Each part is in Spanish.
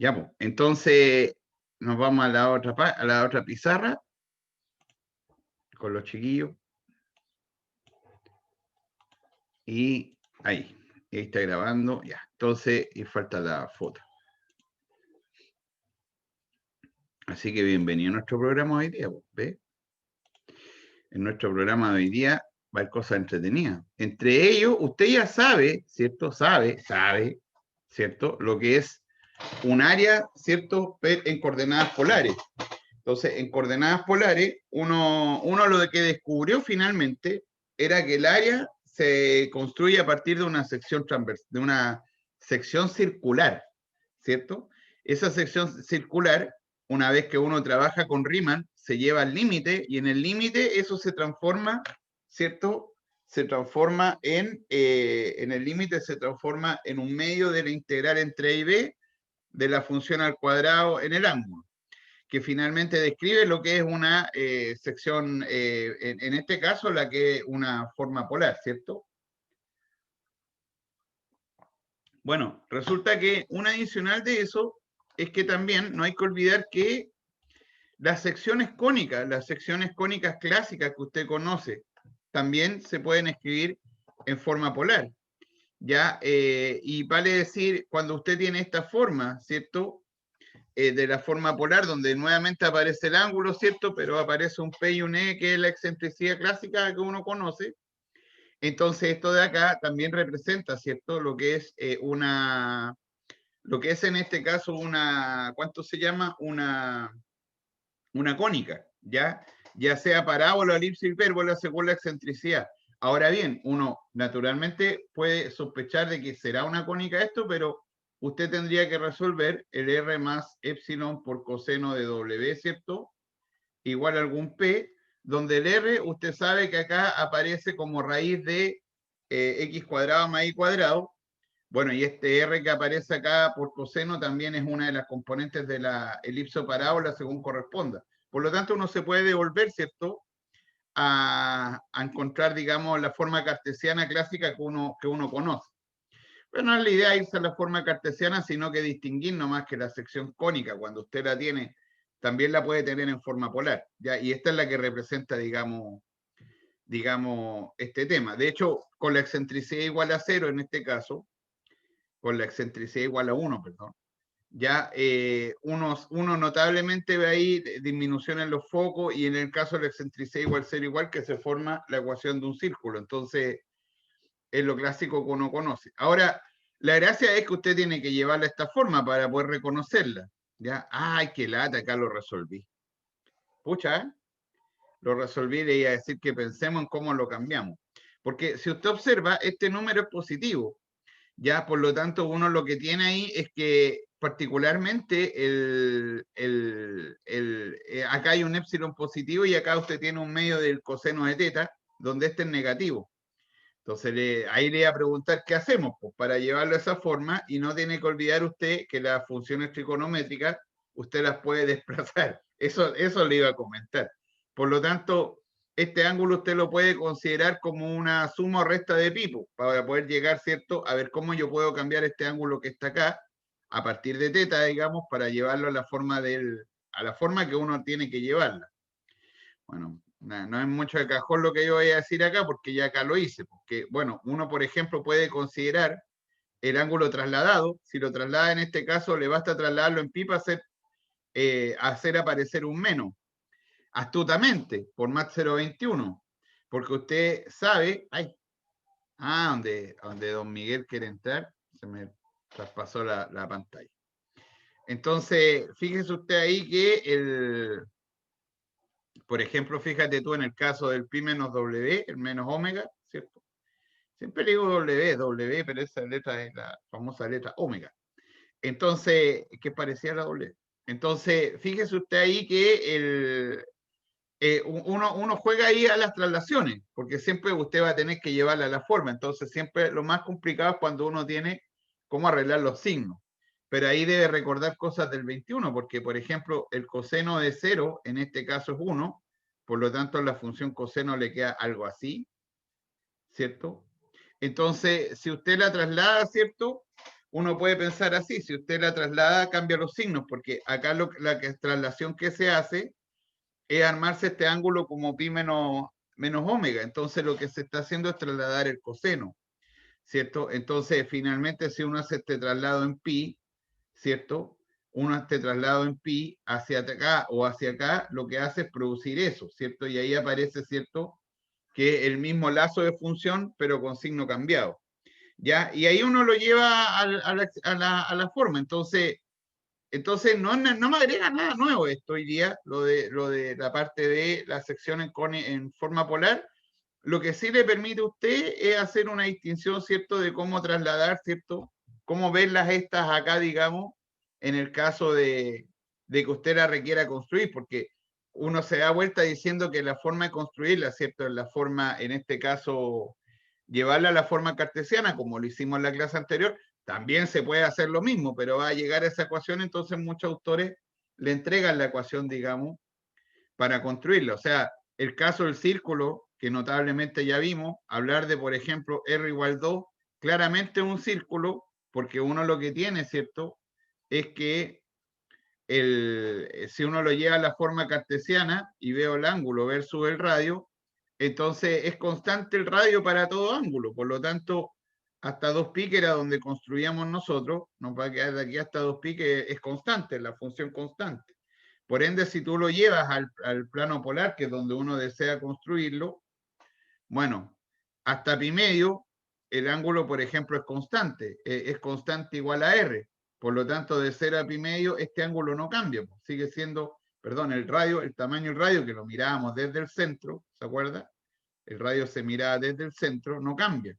Ya, pues. Entonces, nos vamos a la otra pizarra con los chiquillos. Y ahí está grabando, ya. Entonces, y falta la foto. Así que bienvenido a nuestro programa hoy día, ¿ves? En nuestro programa de hoy día va a haber cosas entretenidas. Entre ellos, usted ya sabe, ¿cierto? Sabe, ¿cierto? Lo que es un área, ¿cierto? En coordenadas polares. Entonces, en coordenadas polares, uno lo que descubrió finalmente era que el área se construye a partir de una sección transversal, de una sección circular, ¿cierto? Esa sección circular, una vez que uno trabaja con Riemann, se lleva al límite y en el límite eso se transforma, ¿cierto? Se transforma en el límite se transforma en un medio de la integral entre A y B de la función al cuadrado en el ángulo, que finalmente describe lo que es una sección, en este caso, la que es una forma polar, ¿cierto? Bueno, resulta que un adicional de eso es que también no hay que olvidar que las secciones cónicas clásicas que usted conoce, también se pueden escribir en forma polar, ¿ya? Y vale decir, cuando usted tiene esta forma, ¿cierto? De la forma polar, donde nuevamente aparece el ángulo, ¿cierto? Pero aparece un P y un E, que es la excentricidad clásica que uno conoce. Entonces, esto de acá también representa, ¿cierto? Lo que es lo que es en este caso una, ¿cuánto se llama? Una cónica, ¿ya? Ya sea parábola, elipse, hipérbola, según la excentricidad. Ahora bien, uno naturalmente puede sospechar de que será una cónica esto, pero usted tendría que resolver el R más epsilon por coseno de W, ¿cierto? Igual a algún P, donde el R, usted sabe que acá aparece como raíz de X cuadrado más Y cuadrado. Bueno, y este R que aparece acá por coseno también es una de las componentes de la elipso parábola según corresponda. Por lo tanto, uno se puede devolver, ¿cierto? A encontrar, digamos, la forma cartesiana clásica que uno conoce. Pero no es la idea irse a la forma cartesiana, sino que distinguir nomás que la sección cónica, cuando usted la tiene, también la puede tener en forma polar, ¿ya? Y esta es la que representa, digamos, este tema. De hecho, con la excentricidad igual a 0 en este caso, con la excentricidad igual a 1, perdón, ya uno notablemente ve ahí disminución en los focos y en el caso de la excentricidad igual 0 igual que se forma la ecuación de un círculo. Entonces, es lo clásico que uno conoce. Ahora, la gracia es que usted tiene que llevarla a esta forma para poder reconocerla. ¿Ya? Ay, qué lata, acá lo resolví. Pucha, ¿eh? Lo resolví, le iba a decir que pensemos en cómo lo cambiamos. Porque si usted observa, este número es positivo. Ya, por lo tanto, uno lo que tiene ahí es que particularmente acá hay un epsilon positivo y acá usted tiene un medio del coseno de teta, donde este es negativo. Entonces, ahí le voy a preguntar qué hacemos pues, para llevarlo a esa forma y no tiene que olvidar usted que las funciones trigonométricas usted las puede desplazar. Eso le iba a comentar. Por lo tanto, este ángulo usted lo puede considerar como una suma o resta de pi para poder llegar, ¿cierto? A ver cómo yo puedo cambiar este ángulo que está acá a partir de teta, digamos, para llevarlo a la forma que uno tiene que llevarla. Bueno, no es mucho de cajón lo que yo voy a decir acá, porque ya acá lo hice. Porque, bueno, uno, por ejemplo, puede considerar el ángulo trasladado. Si lo traslada en este caso, le basta trasladarlo en pi para hacer aparecer un menos. Astutamente, por más 0,21. Porque usted sabe. Ay, donde don Miguel quiere entrar, se me traspasó la pantalla. Entonces, fíjese usted ahí que por ejemplo, fíjate tú en el caso del pi menos W, el menos omega, ¿cierto? Siempre le digo W, pero esa letra es la famosa letra omega. Entonces, que parecía la W. Entonces, fíjese usted ahí que uno juega ahí a las traslaciones, porque siempre usted va a tener que llevarla a la forma. Entonces, siempre lo más complicado es cuando uno tiene cómo arreglar los signos. Pero ahí debe recordar cosas del 21, porque, por ejemplo, el coseno de 0, en este caso es 1, por lo tanto, la función coseno le queda algo así, ¿cierto? Entonces, si usted la traslada, ¿cierto? uno puede pensar así, si usted la traslada, cambia los signos, porque acá la traslación que se hace es armarse este ángulo como pi menos omega. Entonces lo que se está haciendo es trasladar el coseno, ¿cierto? Entonces finalmente si uno hace este traslado en pi, ¿cierto? Uno este traslado en pi hacia acá o hacia acá, lo que hace es producir eso, ¿cierto? Y ahí aparece, ¿cierto? Que el mismo lazo de función, pero con signo cambiado. ¿Ya? Y ahí uno lo lleva a la forma. Entonces no me agrega nada nuevo esto hoy día, lo de la parte de la sección en forma polar. Lo que sí le permite a usted es hacer una distinción, ¿cierto?, de cómo trasladar, ¿cierto?, cómo verlas estas acá, digamos, en el caso de que usted la requiera construir, porque uno se da vuelta diciendo que la forma de construirla, ¿cierto?, es la forma, en este caso, llevarla a la forma cartesiana, como lo hicimos en la clase anterior, también se puede hacer lo mismo, pero va a llegar a esa ecuación, entonces muchos autores le entregan la ecuación, digamos, para construirla. O sea, el caso del círculo, que notablemente ya vimos, hablar de, por ejemplo, R igual 2, claramente un círculo, porque uno lo que tiene, ¿cierto?, es que si uno lo lleva a la forma cartesiana y veo el ángulo versus el radio, entonces es constante el radio para todo ángulo, por lo tanto, hasta 2π, que era donde construíamos nosotros, nos va a quedar de aquí hasta 2π, que es constante, la función constante. Por ende, si tú lo llevas al plano polar, que es donde uno desea construirlo, bueno, hasta pi medio, el ángulo, por ejemplo, es constante igual a r. Por lo tanto, de 0 a pi medio, este ángulo no cambia, sigue siendo, perdón, el radio, el tamaño del radio, que lo mirábamos desde el centro, ¿se acuerda? El radio se miraba desde el centro, no cambia.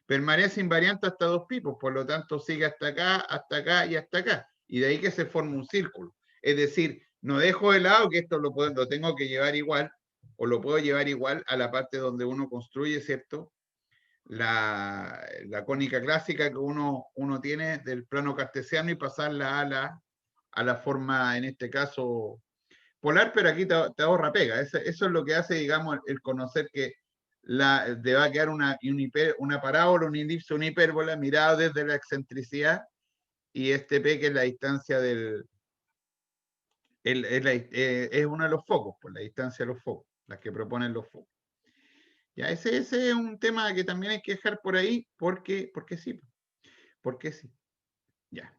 Permanece invariante hasta 2π, por lo tanto sigue hasta acá y hasta acá. Y de ahí que se forma un círculo. Es decir, no dejo de lado que esto lo tengo que llevar igual, o lo puedo llevar igual a la parte donde uno construye, ¿cierto?, la cónica clásica que uno tiene del plano cartesiano y pasarla a la forma, en este caso, polar, pero aquí te ahorra pega. Eso es lo que hace, digamos, el conocer que te va a quedar una parábola, un índice, una hipérbola mirado desde la excentricidad, y este P, que es la distancia es uno de los focos, por la distancia de los focos, las que proponen los focos. Ya, ese es un tema que también hay que dejar por ahí, porque sí. Porque sí. Ya.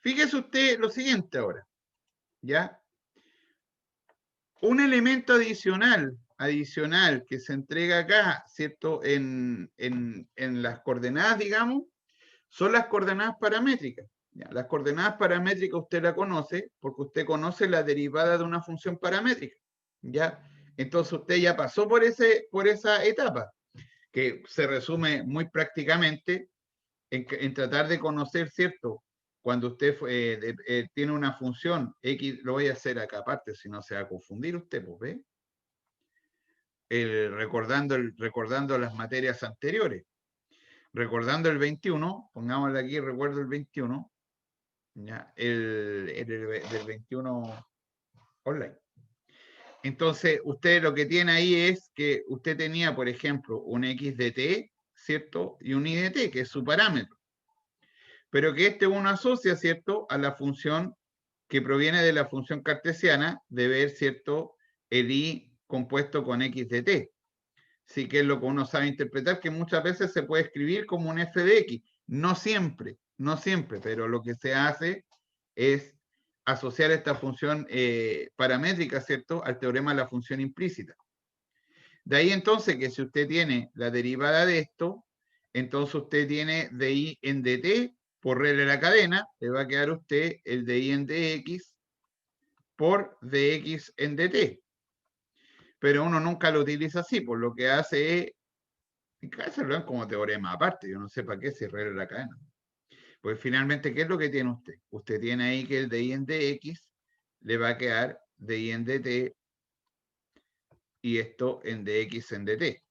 Fíjese usted lo siguiente ahora. ¿Ya? Un elemento adicional que se entrega acá, ¿cierto? En las coordenadas, digamos, son las coordenadas paramétricas. ¿Ya? Las coordenadas paramétricas usted la conoce porque usted conoce la derivada de una función paramétrica. ¿Ya? Entonces usted ya pasó por esa etapa, que se resume muy prácticamente en tratar de conocer, ¿cierto? Cuando usted tiene una función X, lo voy a hacer acá aparte, si no se va a confundir usted, pues, ¿ve? Recordando las materias anteriores. Recordando el 21, pongámosle aquí, recuerdo el 21, ¿ya? Del 21 online. Entonces, usted lo que tiene ahí es que usted tenía, por ejemplo, un x de t, ¿cierto? Y un y de t, que es su parámetro. Pero que uno asocia, ¿cierto?, a la función que proviene de la función cartesiana de ver, ¿cierto?, el i compuesto con x de t. Sí, que es lo que uno sabe interpretar, que muchas veces se puede escribir como un f de x. No siempre, pero lo que se hace es asociar esta función paramétrica, ¿cierto?, al teorema de la función implícita. De ahí entonces que si usted tiene la derivada de esto, entonces usted tiene di en dt por regla de la cadena, le va a quedar a usted el di en dx por dx en dt. Pero uno nunca lo utiliza así, por lo que hace es, en casa lo ven como teorema aparte, yo no sé para qué si regla de la cadena. Pues finalmente, ¿qué es lo que tiene usted? Usted tiene ahí que el di en dx le va a quedar di en dt y esto en dx en dt.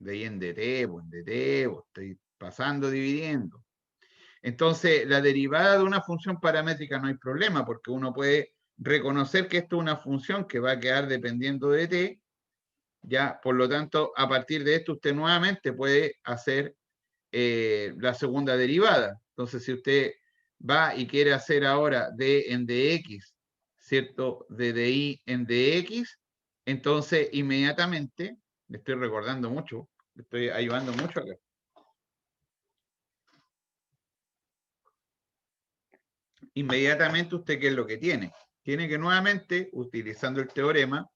De ahí en dt, o en dt, o estoy pasando, dividiendo. Entonces, la derivada de una función paramétrica no hay problema, porque uno puede reconocer que esto es una función que va a quedar dependiendo de t, ya, por lo tanto, a partir de esto usted nuevamente puede hacer la segunda derivada, Entonces, si usted va y quiere hacer ahora D en dx, ¿cierto? De dy en dx, entonces inmediatamente, le estoy recordando mucho, le estoy ayudando mucho acá. Inmediatamente usted, ¿qué es lo que tiene? Tiene que nuevamente, utilizando el teorema,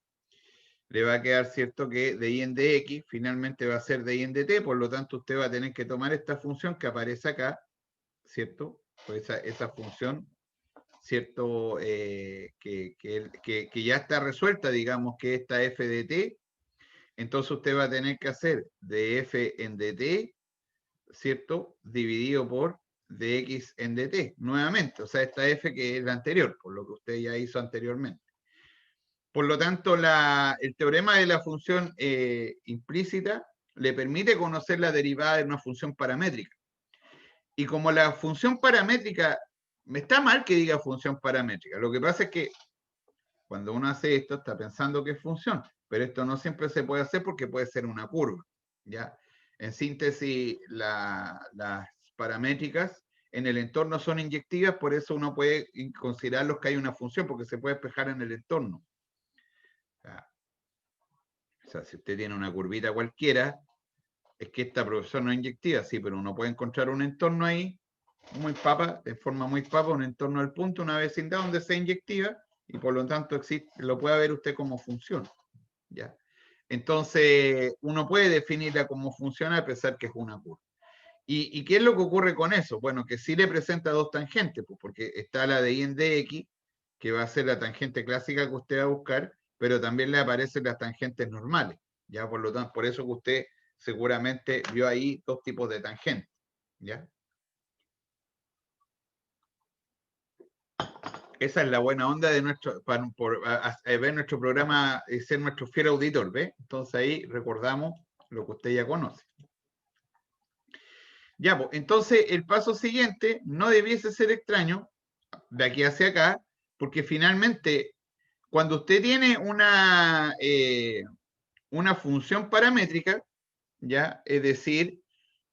le va a quedar cierto que dy en dx finalmente va a ser dy en dt, por lo tanto usted va a tener que tomar esta función que aparece acá, ¿cierto? Pues esa función, ¿cierto? Que ya está resuelta, digamos que esta f de t, entonces usted va a tener que hacer df en dt, ¿cierto? Dividido por dx en dt, nuevamente, o sea, esta f que es la anterior, por lo que usted ya hizo anteriormente. Por lo tanto, el teorema de la función implícita le permite conocer la derivada de una función paramétrica. Y como la función paramétrica, me está mal que diga función paramétrica, lo que pasa es que cuando uno hace esto está pensando que es función, pero esto no siempre se puede hacer porque puede ser una curva, ¿ya? En síntesis, las paramétricas en el entorno son inyectivas, por eso uno puede considerarlos que hay una función, porque se puede despejar en el entorno. O sea, si usted tiene una curvita cualquiera, es que esta profesora no es inyectiva, sí, pero uno puede encontrar un entorno ahí, muy papa, de forma muy papa, un entorno del punto, una vecindad donde sea inyectiva, y por lo tanto existe, lo puede ver usted como función. ¿Ya? Entonces, uno puede definirla como funciona a pesar que es una curva. ¿Y qué es lo que ocurre con eso? Bueno, que sí le presenta dos tangentes, pues, porque está la de y en dx, que va a ser la tangente clásica que usted va a buscar, pero también le aparecen las tangentes normales. ¿Ya? Por lo tanto, por eso que usted seguramente vio ahí dos tipos de tangentes. ¿Ya? Esa es la buena onda de nuestro, ver nuestro programa y ser nuestro fiel auditor, ¿ve? Entonces ahí recordamos lo que usted ya conoce. Ya, pues, entonces el paso siguiente no debiese ser extraño, de aquí hacia acá, porque finalmente, cuando usted tiene una función paramétrica, ¿ya? Es decir,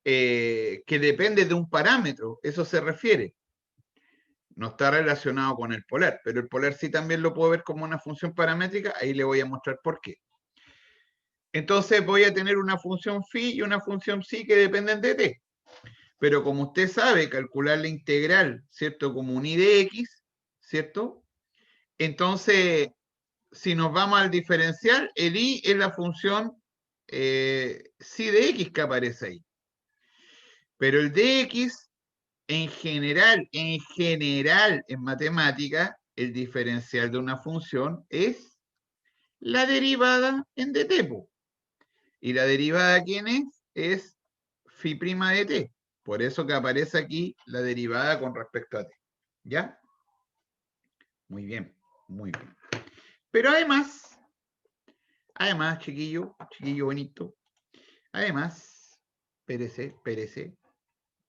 que depende de un parámetro, eso se refiere. No está relacionado con el polar, pero el polar sí también lo puedo ver como una función paramétrica, ahí le voy a mostrar por qué. Entonces voy a tener una función phi y una función psi que dependen de t. Pero como usted sabe calcular la integral, ¿cierto? Como un i de x, ¿cierto? Entonces, si nos vamos al diferencial, el i es la función psi de x que aparece ahí. Pero el dx, en general, en matemática, el diferencial de una función es la derivada en dt. ¿Y la derivada quién es? Es phi' de t. Por eso que aparece aquí la derivada con respecto a t. ¿Ya? Muy bien, muy bien. Pero además, chiquillo bonito, además, espérese,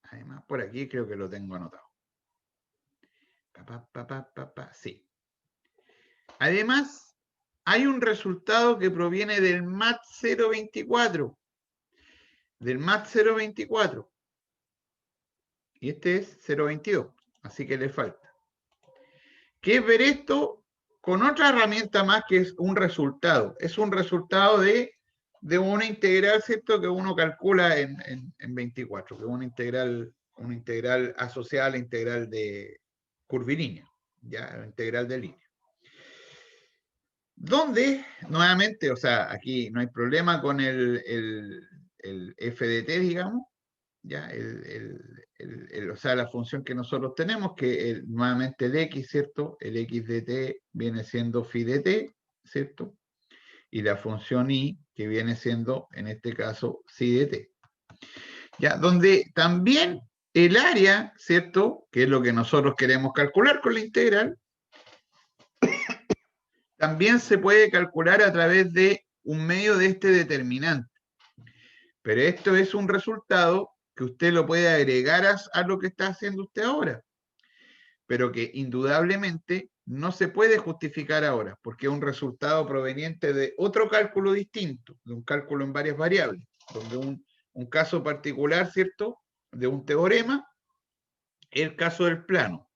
además, por aquí creo que lo tengo anotado. Sí. Además, hay un resultado que proviene del MAT 024. Del MAT 024. Y este es 022. Así que le falta. ¿Qué es ver esto con otra herramienta más que es un resultado? Es un resultado de una integral, ¿cierto? Que uno calcula en 24, que es una integral asociada a la integral de curvilínea, ¿ya? La integral de línea. Donde, nuevamente, o sea, aquí no hay problema con el f de t, digamos, ¿ya? O sea, la función que nosotros tenemos, que nuevamente el x, ¿cierto? El x de t viene siendo phi de t, ¿cierto? Y la función y, que viene siendo, en este caso, psi de t. ¿Ya? Donde también el área, ¿cierto? Que es lo que nosotros queremos calcular con la integral, también se puede calcular a través de un medio de este determinante. Pero esto es un resultado que usted lo puede agregar a lo que está haciendo usted ahora, pero que indudablemente no se puede justificar ahora, porque es un resultado proveniente de otro cálculo distinto, de un cálculo en varias variables, donde un caso particular, ¿cierto?, de un teorema, el caso del plano.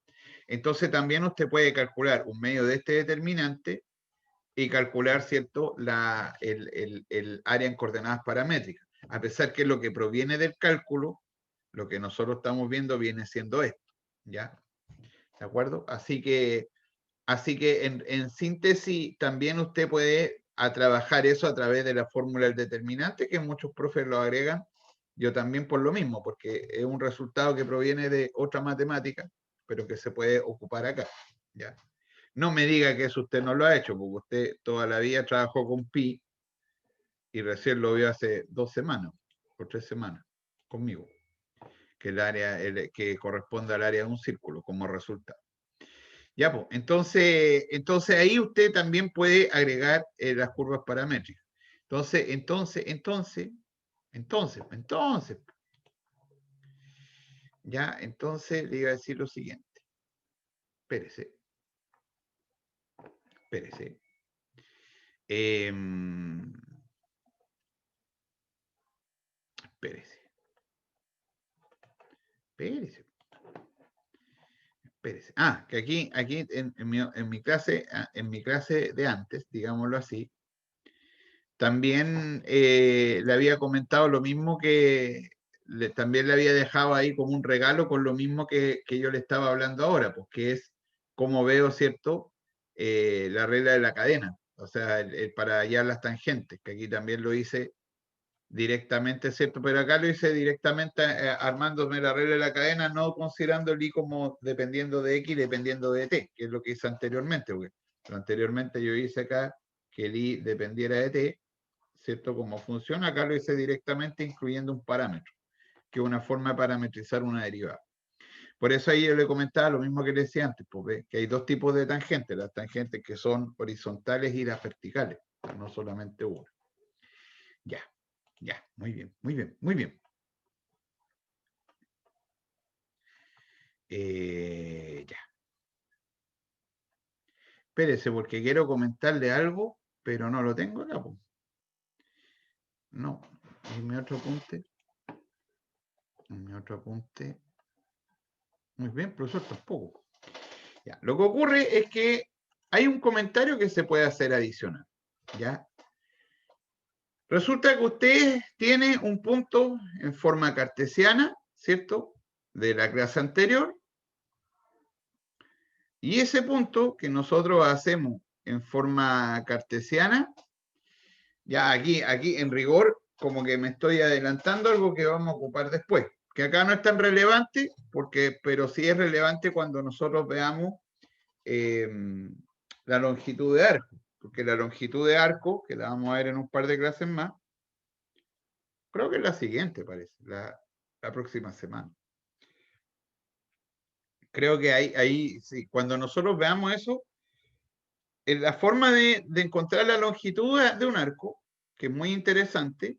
Entonces también usted puede calcular un medio de este determinante y calcular, ¿cierto?, el área en coordenadas paramétricas. A pesar que lo que proviene del cálculo, lo que nosotros estamos viendo viene siendo esto, ¿ya? ¿De acuerdo? Así que en síntesis también usted puede trabajar eso a través de la fórmula del determinante, que muchos profes lo agregan. Yo también por lo mismo, porque es un resultado que proviene de otra matemática, pero que se puede ocupar acá, ¿ya? No me diga que eso usted no lo ha hecho, porque usted toda la vida trabajó con pi y recién lo vio hace 2 semanas o 3 semanas conmigo, que el área que corresponde al área de un círculo como resultado. Ya, pues, entonces ahí usted también puede agregar las curvas paramétricas. Ya, entonces le iba a decir lo siguiente. Espérese. Espérese. Ah, que aquí en mi clase de antes, digámoslo así, también le había comentado lo mismo que también le había dejado ahí como un regalo con lo mismo que yo le estaba hablando ahora, pues que es como veo, ¿cierto? La regla de la cadena, o sea, para hallar las tangentes, que aquí también lo hice directamente, ¿cierto? Pero acá lo hice directamente armándome la regla de la cadena, no considerando el i como dependiendo de x, dependiendo de t, que es lo que hice anteriormente, porque anteriormente yo hice acá que el i dependiera de t, ¿cierto? Como funciona, acá lo hice directamente incluyendo un parámetro, que es una forma de parametrizar una derivada. Por eso ahí yo le comentaba lo mismo que le decía antes, pues, que hay dos tipos de tangentes, las tangentes que son horizontales y las verticales, no solamente una. Ya. Ya, muy bien. Ya. Espérese, porque quiero comentarle algo, pero no lo tengo acá. Po. No, y mi otro apunte. Muy bien, profesor, tampoco. Ya. Lo que ocurre es que hay un comentario que se puede hacer adicional. ¿Ya? Resulta que usted tiene un punto en forma cartesiana, ¿cierto? De la clase anterior. Y ese punto que nosotros hacemos en forma cartesiana, ya aquí en rigor, como que me estoy adelantando algo que vamos a ocupar después, que acá no es tan relevante, pero sí es relevante cuando nosotros veamos la longitud de arco, porque la longitud de arco, que la vamos a ver en un par de clases más, creo que es la siguiente, parece, la próxima semana. Creo que ahí sí, cuando nosotros veamos eso, la forma de encontrar la longitud de un arco, que es muy interesante,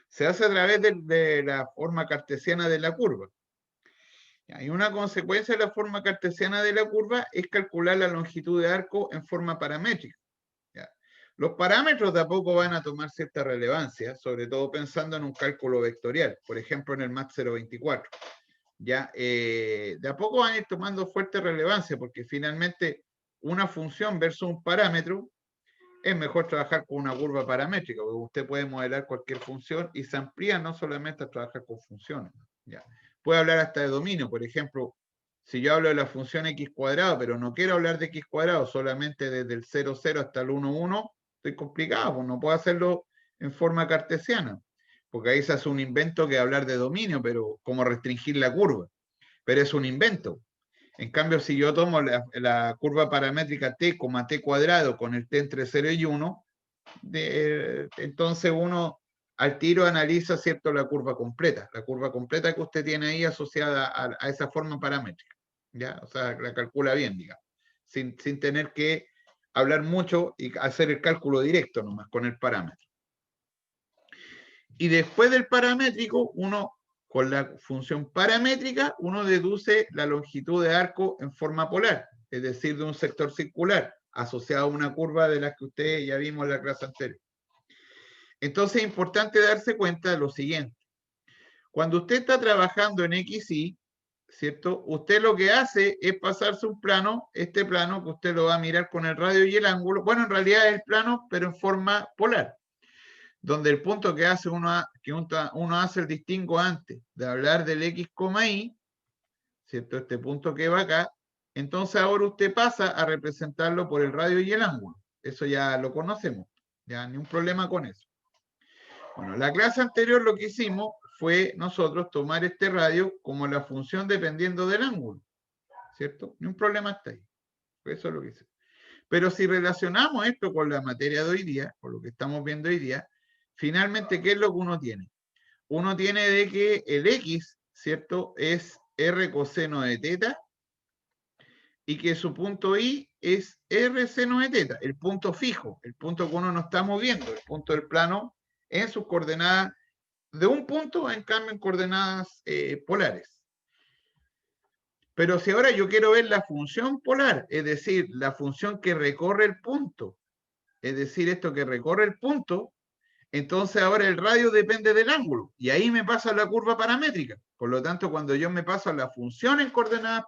se hace a través de la forma cartesiana de la curva. Y una consecuencia de la forma cartesiana de la curva es calcular la longitud de arco en forma paramétrica. ¿Ya? Los parámetros de a poco van a tomar cierta relevancia, sobre todo pensando en un cálculo vectorial, por ejemplo en el MAT 024. ¿Ya? De a poco van a ir tomando fuerte relevancia, porque finalmente una función versus un parámetro es mejor trabajar con una curva paramétrica, porque usted puede modelar cualquier función y se amplía no solamente a trabajar con funciones. ¿Ya? Puede hablar hasta de dominio, por ejemplo, si yo hablo de la función x cuadrado, pero no quiero hablar de x cuadrado solamente desde el 0, 0 hasta el 1, 1, estoy complicado, pues no puedo hacerlo en forma cartesiana, porque ahí se hace un invento que hablar de dominio, pero como restringir la curva, pero es un invento. En cambio, si yo tomo la curva paramétrica t, t cuadrado con el t entre 0 y 1, entonces uno al tiro analiza, ¿cierto?, la curva completa que usted tiene ahí asociada a esa forma paramétrica, ¿ya? O sea, la calcula bien, digamos, sin tener que hablar mucho y hacer el cálculo directo nomás con el parámetro. Y después del paramétrico, uno con la función paramétrica, uno deduce la longitud de arco en forma polar, es decir, de un sector circular, asociado a una curva de las que ustedes ya vimos en la clase anterior. Entonces es importante darse cuenta de lo siguiente. Cuando usted está trabajando en XY, ¿cierto? Usted lo que hace es pasarse un plano, este plano que usted lo va a mirar con el radio y el ángulo. Bueno, en realidad es el plano, pero en forma polar, donde el punto que hace uno hace el distingo antes de hablar del X, Y, ¿cierto? Este punto que va acá, entonces ahora usted pasa a representarlo por el radio y el ángulo. Eso ya lo conocemos, ya ni un problema con eso. Bueno, la clase anterior lo que hicimos fue nosotros tomar este radio como la función dependiendo del ángulo, ¿cierto? Ni un problema hasta ahí. Eso es lo que hice. Pero si relacionamos esto con la materia de hoy día, con lo que estamos viendo hoy día, finalmente, ¿qué es lo que uno tiene? Uno tiene de que el X, ¿cierto? Es R coseno de teta y que su punto Y es R seno de teta, el punto fijo, el punto que uno no está moviendo, el punto del plano en sus coordenadas, de un punto, en cambio, en coordenadas polares. Pero si ahora yo quiero ver la función polar, es decir, la función que recorre el punto, es decir, esto que recorre el punto, entonces ahora el radio depende del ángulo, y ahí me paso a la curva paramétrica. Por lo tanto, cuando yo me paso a la función en coordenadas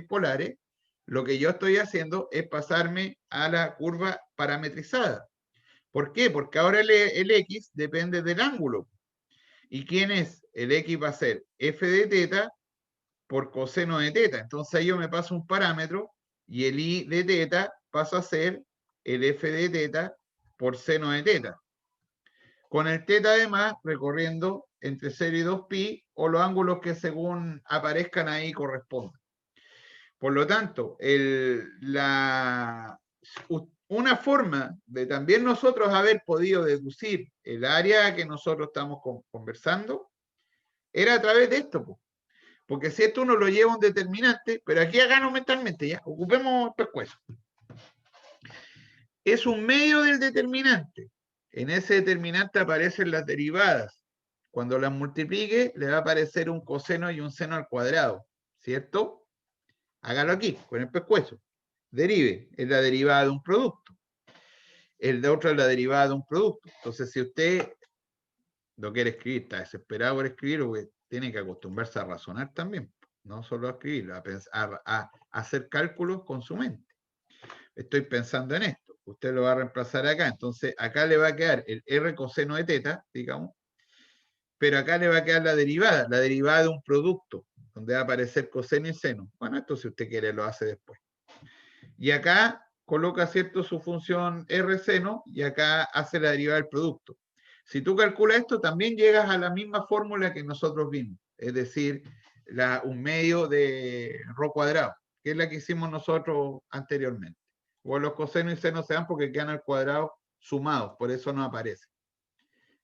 polares, lo que yo estoy haciendo es pasarme a la curva parametrizada. ¿Por qué? Porque ahora el X depende del ángulo. ¿Y quién es? El X va a ser f de teta por coseno de teta. Entonces ahí yo me paso un parámetro y el I de teta pasa a ser el f de teta por seno de teta. Con el teta además recorriendo entre 0 y 2pi o los ángulos que según aparezcan ahí correspondan. Por lo tanto, una forma de también nosotros haber podido deducir el área que nosotros estamos conversando era a través de esto. Porque si esto uno lo lleva a un determinante, pero aquí hagámoslo mentalmente, ya, ocupemos el pescuezo. Es un medio del determinante. En ese determinante aparecen las derivadas. Cuando las multiplique, le va a aparecer un coseno y un seno al cuadrado, ¿cierto? Hágalo aquí, con el pescuezo. Derive, es la derivada de un producto. El de otro es la derivada de un producto. Entonces, si usted lo quiere escribir, está desesperado por escribir, porque tiene que acostumbrarse a razonar también, no solo a escribir, a hacer cálculos con su mente. Estoy pensando en esto, usted lo va a reemplazar acá, entonces acá le va a quedar el R coseno de teta, digamos, pero acá le va a quedar la derivada de un producto, donde va a aparecer coseno y seno. Bueno, esto si usted quiere lo hace después. Y acá coloca, ¿cierto?, su función R seno, y acá hace la derivada del producto. Si tú calculas esto, también llegas a la misma fórmula que nosotros vimos, es decir, un medio de ρ cuadrado, que es la que hicimos nosotros anteriormente. O los cosenos y senos se dan porque quedan al cuadrado sumados, por eso no aparece.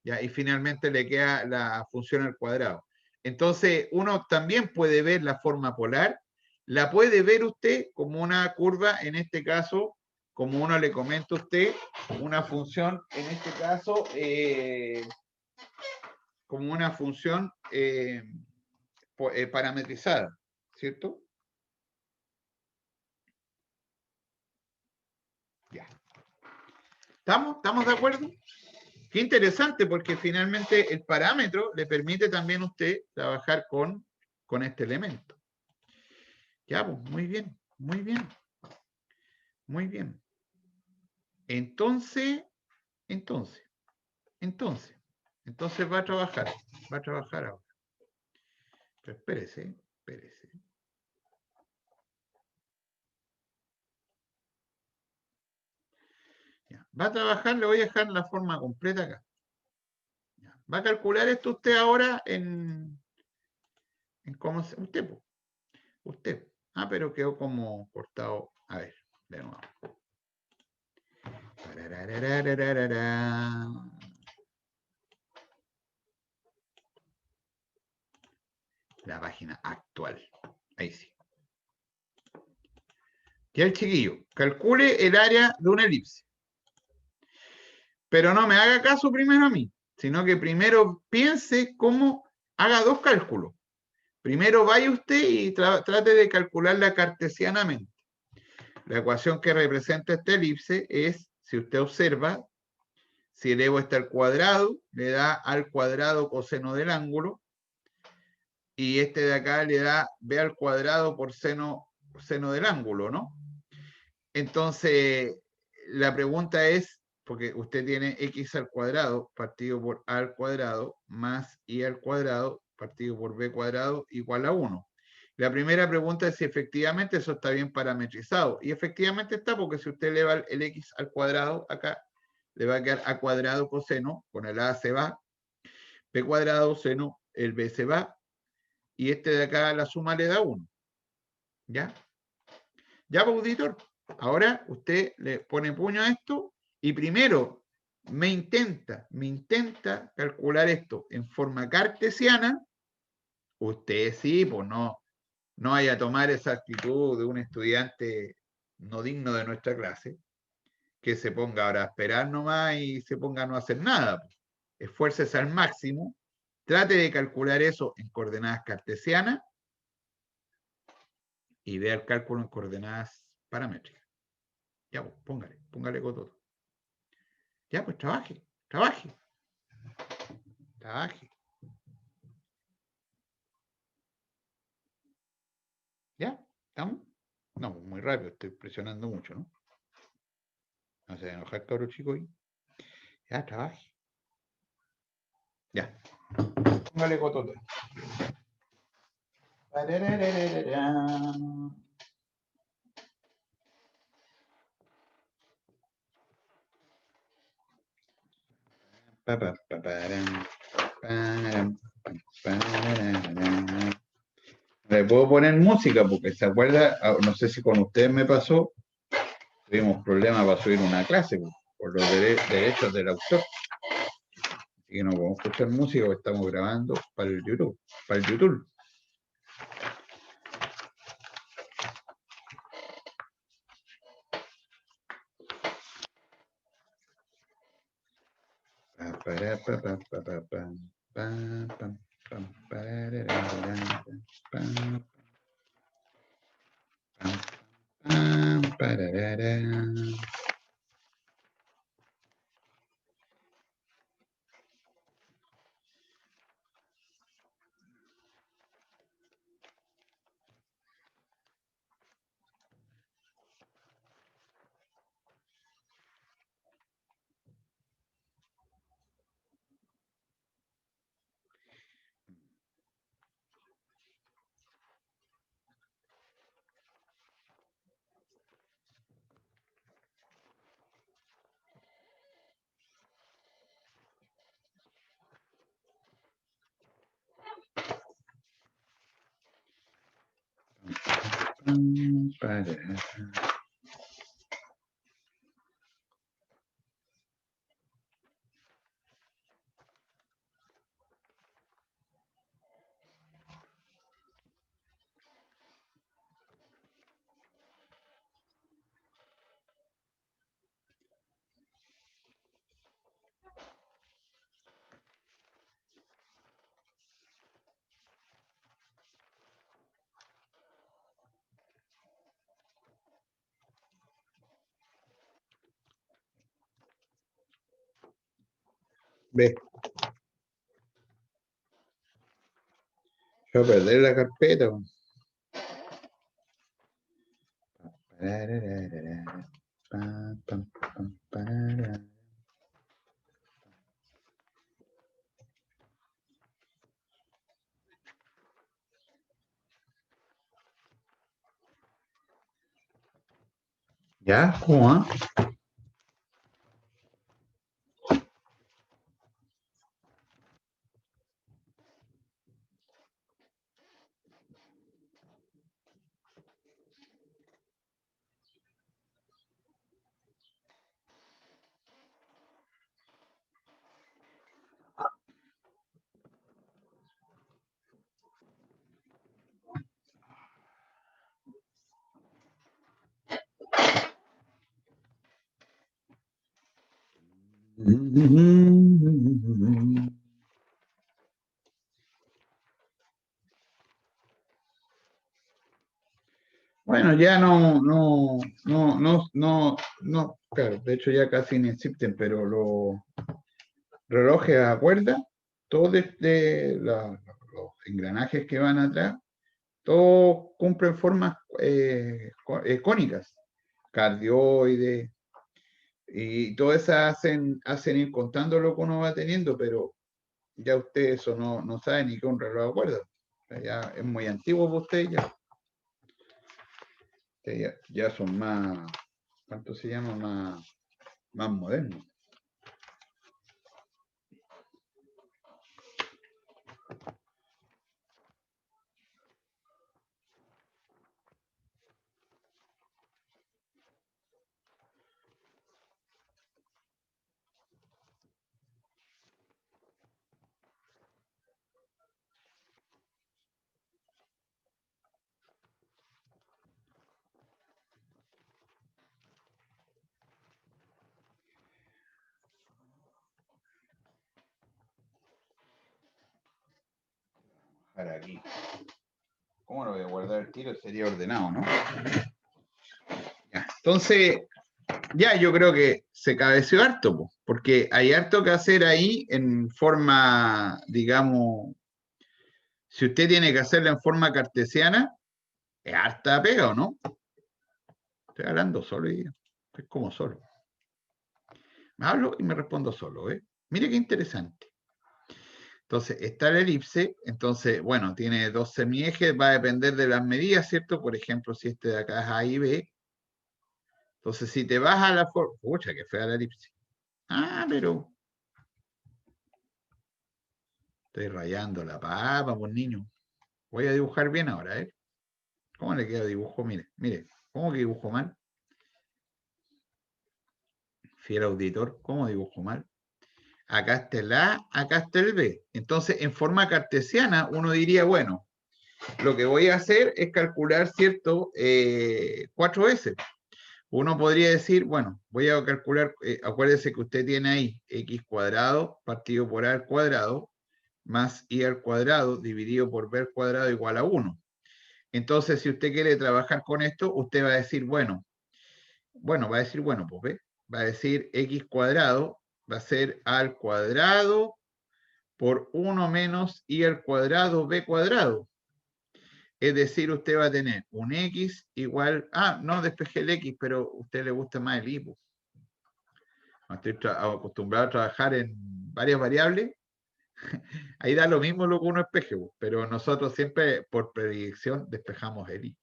¿Ya? Y finalmente le queda la función al cuadrado. Entonces, uno también puede ver la forma polar, la puede ver usted como una curva, en este caso, como uno le comenta a usted, una función, en este caso, como una función parametrizada, ¿cierto? Ya. ¿Estamos de acuerdo? Qué interesante, porque finalmente el parámetro le permite también a usted trabajar con este elemento. Ya, pues, muy bien, muy bien. Muy bien. Entonces va a trabajar ahora. Pero espérese. Ya. Va a trabajar, le voy a dejar la forma completa acá. Ya. Va a calcular esto usted ahora en cómo se, usted. Ah, pero quedó como cortado. A ver, de nuevo. La página actual. Ahí sí. Ya el chiquillo, calcule el área de una elipse. Pero no me haga caso primero a mí, sino que primero piense cómo haga dos cálculos. Primero vaya usted y trate de calcularla cartesianamente. La ecuación que representa esta elipse es, si usted observa, si elevo esta al cuadrado, le da al cuadrado coseno del ángulo, y este de acá le da b al cuadrado por seno del ángulo, ¿no? Entonces, la pregunta es, porque usted tiene x al cuadrado partido por a al cuadrado más y al cuadrado partido por b cuadrado igual a 1. La primera pregunta es si efectivamente eso está bien parametrizado. Y efectivamente está, porque si usted eleva el x al cuadrado acá, le va a quedar a cuadrado coseno, con el a se va, b cuadrado seno, el b se va, y este de acá la suma le da 1. ¿Ya? Ya, auditor. Ahora usted le pone puño a esto y primero me intenta calcular esto en forma cartesiana. Usted sí, pues no vaya a tomar esa actitud de un estudiante no digno de nuestra clase, que se ponga ahora a esperar nomás y se ponga a no hacer nada. Esfuércese al máximo, trate de calcular eso en coordenadas cartesianas y vea el cálculo en coordenadas paramétricas. Ya, pues, póngale con todo. Ya, pues trabaje. ¿Ya? ¿Estamos? No, muy rápido, estoy presionando mucho, ¿no? No se va a enojar, cabrón chico. Ya, trabaje. Ya. Póngale cototo. Le puedo poner música porque se acuerda, no sé si con ustedes me pasó, tuvimos problemas para subir una clase por los derechos del autor. Así que no podemos escuchar música porque estamos grabando para el YouTube. Ve, yo voy a perder la carpeta. ¿Ya? ¿Cómo va? Bueno, ya no, claro, de hecho ya casi no existen, pero los relojes a cuerda, todos los engranajes que van atrás, todos cumplen formas cónicas, cardioides, y todas esas hacen ir contando lo que uno va teniendo, pero ya usted eso no sabe ni que un reloj de cuerda. Ya es muy antiguo para usted ya. Ya son más, ¿cuánto se llama? Más modernos. Para aquí. ¿Cómo lo voy a guardar el tiro? Sería ordenado, ¿no? Ya. Entonces, ya yo creo que se cabeció harto, po, porque hay harto que hacer ahí en forma, digamos, si usted tiene que hacerla en forma cartesiana, es harta pega, ¿o no? Estoy hablando solo y estoy como solo. Me hablo y me respondo solo, ¿eh? Mire qué interesante. Entonces, está la elipse, entonces, bueno, tiene dos semiejes, va a depender de las medidas, ¿cierto? Por ejemplo, si este de acá es A y B. Entonces, si te vas a la forma... Pucha, que fea la elipse. Ah, pero... Estoy rayando la papa, pues niño. Voy a dibujar bien ahora, ¿eh? ¿Cómo le queda dibujo? Mire, mire. ¿Cómo que dibujo mal? Fiel auditor, ¿cómo dibujo mal? Acá está el A, acá está el B. Entonces, en forma cartesiana, uno diría, bueno, lo que voy a hacer es calcular, ¿cierto? 4S. Uno podría decir, bueno, voy a calcular, acuérdese que usted tiene ahí x cuadrado partido por a al cuadrado más y al cuadrado dividido por b al cuadrado igual a 1. Entonces, si usted quiere trabajar con esto, usted va a decir, bueno, va a decir, bueno, pues ve, va a decir x cuadrado va a ser a al cuadrado por 1 menos y al cuadrado b cuadrado. Es decir, usted va a tener un x igual, no despejé el x, pero a usted le gusta más el y. Pues. Estoy acostumbrado a trabajar en varias variables. Ahí da lo mismo lo que uno despeje, pues, pero nosotros siempre por predicción despejamos el y.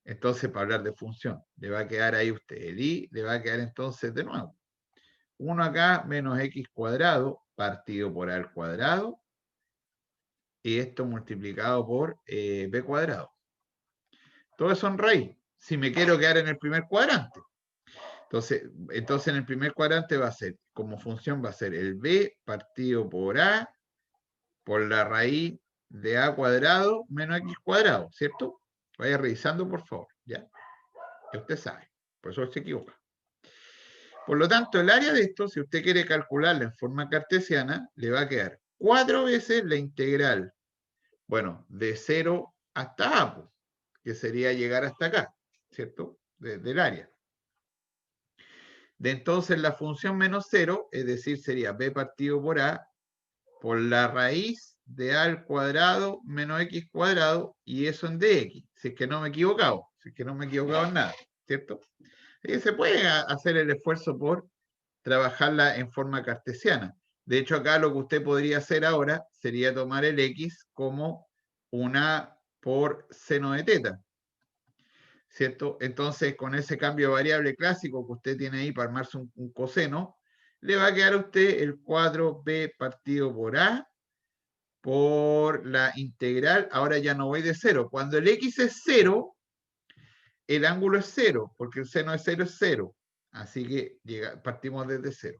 Entonces, para hablar de función, le va a quedar ahí usted el y, le va a quedar entonces de nuevo 1 acá menos x cuadrado partido por a al cuadrado y esto multiplicado por b cuadrado. Todo eso en raíz, si me quiero quedar en el primer cuadrante. Entonces en el primer cuadrante va a ser, como función va a ser el b partido por a por la raíz de a cuadrado menos x cuadrado, ¿cierto? Vaya revisando, por favor, ¿ya? Que usted sabe, por eso se equivoca. Por lo tanto, el área de esto, si usted quiere calcularla en forma cartesiana, le va a quedar 4 veces la integral, bueno, de 0 hasta a, que sería llegar hasta acá, ¿cierto? Del área. De entonces la función menos 0, es decir, sería b partido por a, por la raíz de a al cuadrado menos x cuadrado, y eso en dx, si es que no me he equivocado, si es que no me he equivocado en nada, ¿cierto? Y se puede hacer el esfuerzo por trabajarla en forma cartesiana. De hecho, acá lo que usted podría hacer ahora sería tomar el x como una por seno de teta, ¿cierto? Entonces, con ese cambio de variable clásico que usted tiene ahí para armarse un coseno, le va a quedar a usted el 4b partido por a por la integral. Ahora ya no voy de 0. Cuando el x es 0, el ángulo es 0, porque el seno de 0 es 0. Así que partimos desde 0.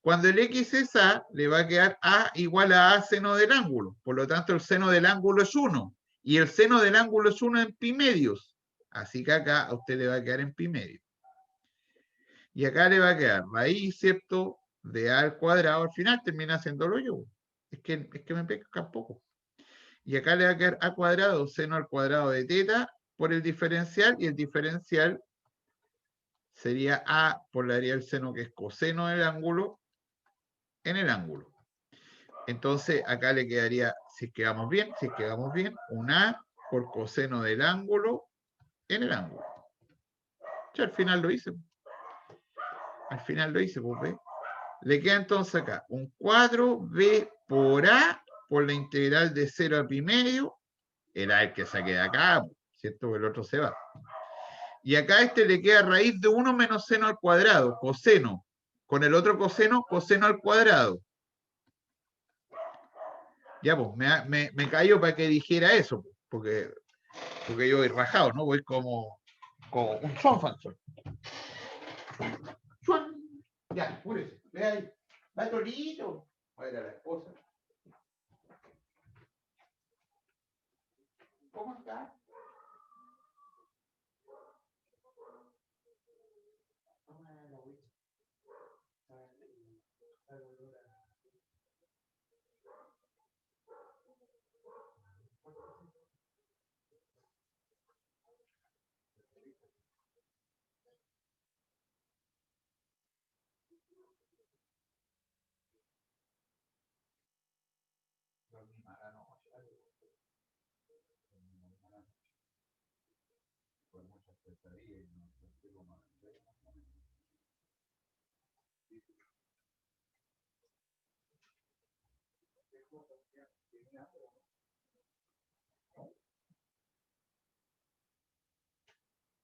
Cuando el x es a, le va a quedar a igual a seno del ángulo. Por lo tanto, el seno del ángulo es 1. Y el seno del ángulo es 1 en pi medios. Así que acá a usted le va a quedar en pi medio. Y acá le va a quedar raíz, ¿cierto? De a al cuadrado. Al final termina haciéndolo yo. Es que me pesca un poco. Y acá le va a quedar a cuadrado, seno al cuadrado de teta por el diferencial. Y el diferencial sería a por la área del seno, que es coseno del ángulo, en el ángulo. Entonces, acá le quedaría, si es que vamos bien, un A por coseno del ángulo en el ángulo. Yo al final lo hice. Pues ve. Le queda entonces acá un 4B por A por la integral de 0 a pi medio. El A el que se queda acá, ¿cierto? El otro se va. Y acá a este le queda raíz de 1 menos seno al cuadrado, coseno. Con el otro coseno, coseno al cuadrado. Ya, pues, me callo para que dijera eso, porque yo voy rajado, ¿no? Voy como un sonfanson. Ya, apúrese, ve ahí. Va Torito. Va a ir a la esposa. ¿Cómo está?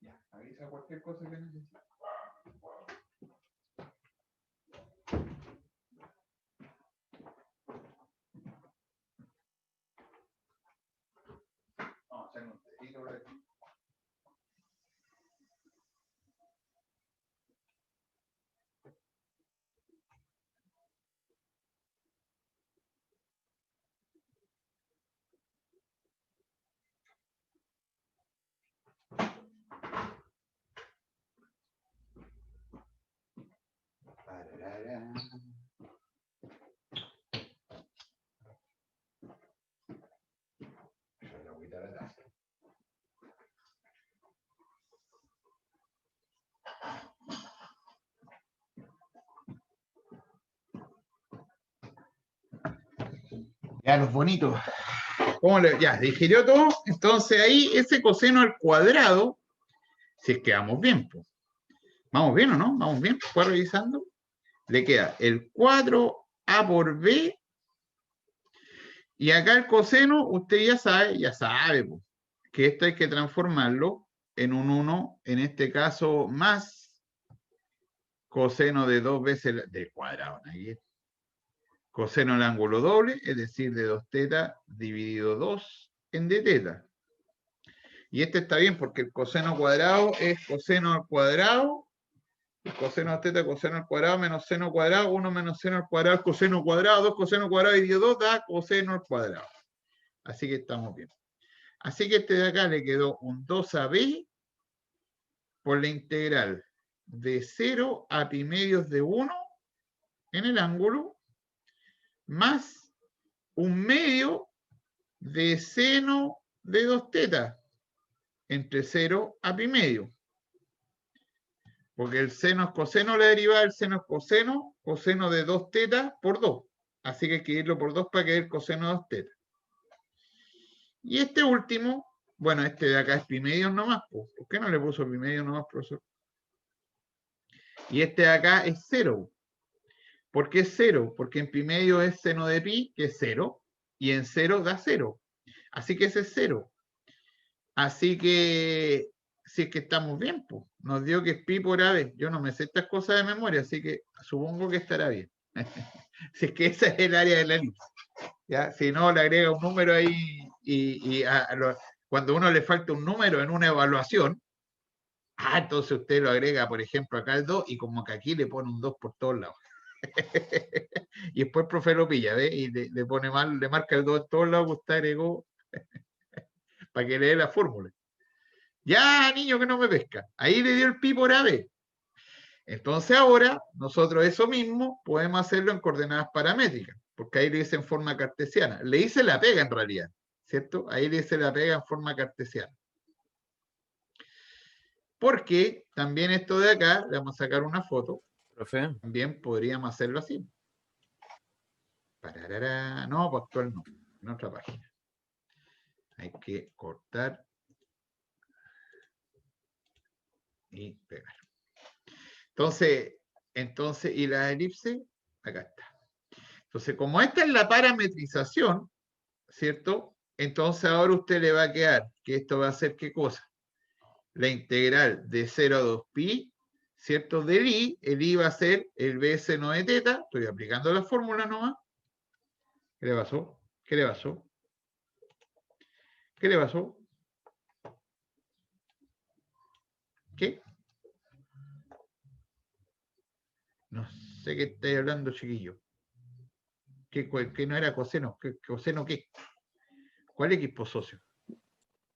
Ya, avisa cualquier cosa que necesite. Vamos a hacer un tecito por aquí. Ya, los bonitos. Ya, digirió todo. Entonces ahí ese coseno al cuadrado, si es que vamos bien, pues. ¿Vamos bien o no? ¿Vamos bien? ¿Fue revisando? Le queda el 4A por B. Y acá el coseno, usted ya sabe, pues, que esto hay que transformarlo en un 1, en este caso, más coseno de 2 veces del cuadrado. Ahí coseno del ángulo doble, es decir, de 2 teta dividido 2 en d teta. Y este está bien porque el coseno cuadrado es coseno al cuadrado, coseno de teta, coseno al cuadrado, menos seno cuadrado, 1 menos seno al cuadrado, coseno cuadrado, 2 coseno cuadrado dividido 2 da coseno al cuadrado. Así que estamos bien. Así que este de acá le quedó un 2AB por la integral de 0 a pi medios de 1 en el ángulo, más un medio de seno de 2 teta entre 0 a pi medio. Porque el seno es coseno la derivada, el seno es coseno de 2 teta por 2. Así que hay que irlo por 2 para que el coseno de 2 teta. Y este último, bueno, este de acá es pi medios nomás. ¿Por qué no le puso pi medios nomás, profesor? Y este de acá es 0. ¿Por qué es 0? Porque en pi medio es seno de pi, que es 0, y en 0 da 0. Así que ese es 0. Así que, si es que estamos bien, pues, nos dio que es pi por AB. Yo no me sé estas cosas de memoria, así que supongo que estará bien. Si es que esa es el área de la elipse. ¿Ya? Si no, le agrega un número ahí cuando a uno le falta un número en una evaluación, entonces usted lo agrega, por ejemplo, acá el 2 y como que aquí le pone un 2 por todos lados. Y después el profe lo pilla, ¿ve? Y le pone mal, le marca el 2 en todos lados que usted agregó para que le dé la fórmula. Ya, niño, que no me pesca. Ahí le dio el pi por AB. Entonces ahora, nosotros eso mismo podemos hacerlo en coordenadas paramétricas, porque ahí le hice en forma cartesiana. Le hice la pega en realidad, ¿cierto? Ahí le hice la pega en forma cartesiana. Porque también esto de acá, le vamos a sacar una foto. Profe. También podríamos hacerlo así. Pararara. No, pues actual no. En otra página. Hay que cortar y pegar. Entonces, ¿y la elipse? Acá está. Entonces, como esta es la parametrización, ¿cierto? Entonces ahora usted le va a quedar que esto va a ser ¿qué cosa? La integral de 0 a 2pi, ¿cierto? Del i, el i va a ser el b seno de teta, estoy aplicando la fórmula nomás. ¿Qué le pasó? ¿Qué le pasó? ¿Qué le pasó? ¿Qué? No sé qué estáis hablando, chiquillo. ¿Qué no era coseno? ¿Coseno qué? ¿Cuál equipo socio?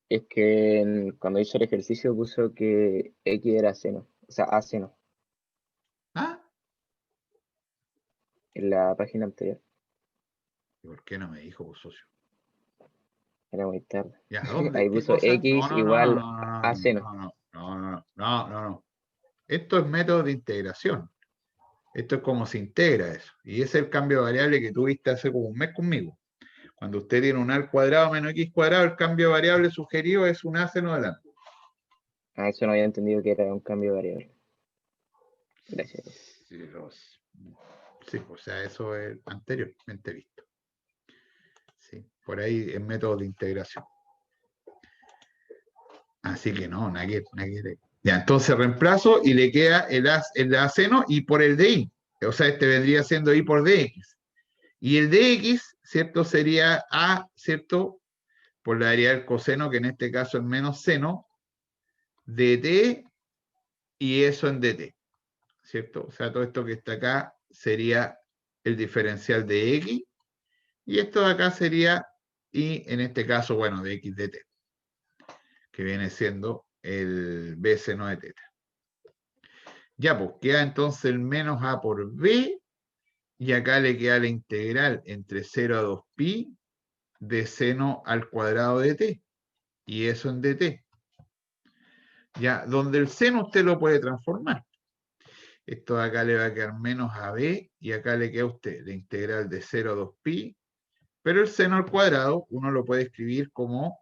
Es que cuando hizo el ejercicio puso que X era seno, o sea, A seno, ¿Ah? en la página anterior. ¿Y por qué no me dijo socio? Era muy tarde. ¿Ya dónde? Ahí ¿Qué puso cosa? X igual A seno. No. Esto es método de integración. Esto es como se integra eso. Y ese es el cambio de variable que tuviste hace como un mes conmigo. Cuando usted tiene un A cuadrado menos X cuadrado, el cambio de variable sugerido es un A seno delante. Ah, eso no había entendido que era un cambio de variable. Gracias. Sí, o sea, eso es anteriormente visto. Sí, por ahí es método de integración. Así que no, nadie. Ya, entonces reemplazo y le queda el A seno y por el de I. O sea, este vendría siendo I por dx. Y el dx, ¿cierto? Sería A, ¿cierto? Por la variedad del coseno, que en este caso es menos seno, dt, y eso en dt, ¿cierto? O sea, todo esto que está acá sería el diferencial de x, y esto de acá sería y en este caso, bueno, de x dt, que viene siendo el b seno de teta. Ya, pues queda entonces el menos a por b, y acá le queda la integral entre 0 a 2pi de seno al cuadrado de t, y eso en dt. Ya, donde el seno usted lo puede transformar. Esto de acá le va a quedar menos AB y acá le queda a usted la integral de 0 a 2pi, pero el seno al cuadrado uno lo puede escribir como,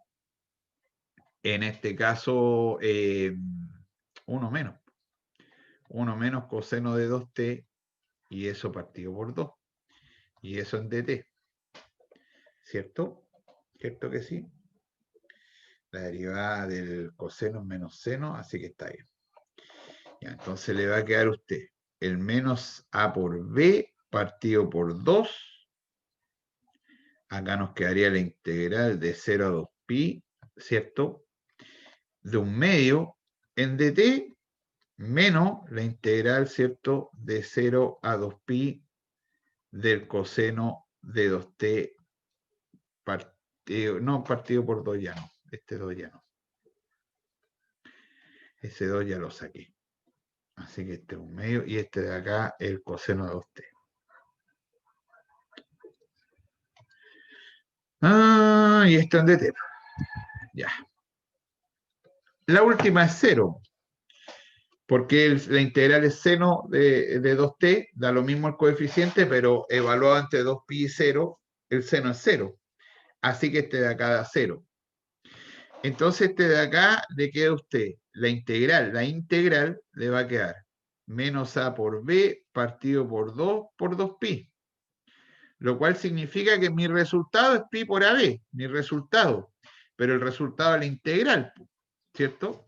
en este caso, 1 menos. 1 menos coseno de 2t y eso partido por 2. Y eso en dt. ¿Cierto? ¿Cierto que sí? La derivada del coseno es menos seno, así que está bien. Ya, entonces le va a quedar a usted el menos a por b partido por 2. Acá nos quedaría la integral de 0 a 2pi, ¿cierto? De un medio en dt menos la integral, ¿cierto? De 0 a 2pi del coseno de 2t partido, no, partido por 2 ya no. Este 2 ya no. Ese 2 ya lo saqué. Así que este es un medio y este de acá el coseno de 2t. Ah, y esto en dt. Ya. La última es 0, porque la integral es seno de 2t, da lo mismo el coeficiente, pero evaluado entre 2pi y 0, el seno es 0. Así que este de acá da 0. Entonces este de acá le queda a usted la integral le va a quedar menos a por b partido por 2 por 2pi. Lo cual significa que mi resultado es pi por ab, mi resultado. Pero el resultado es la integral, ¿cierto?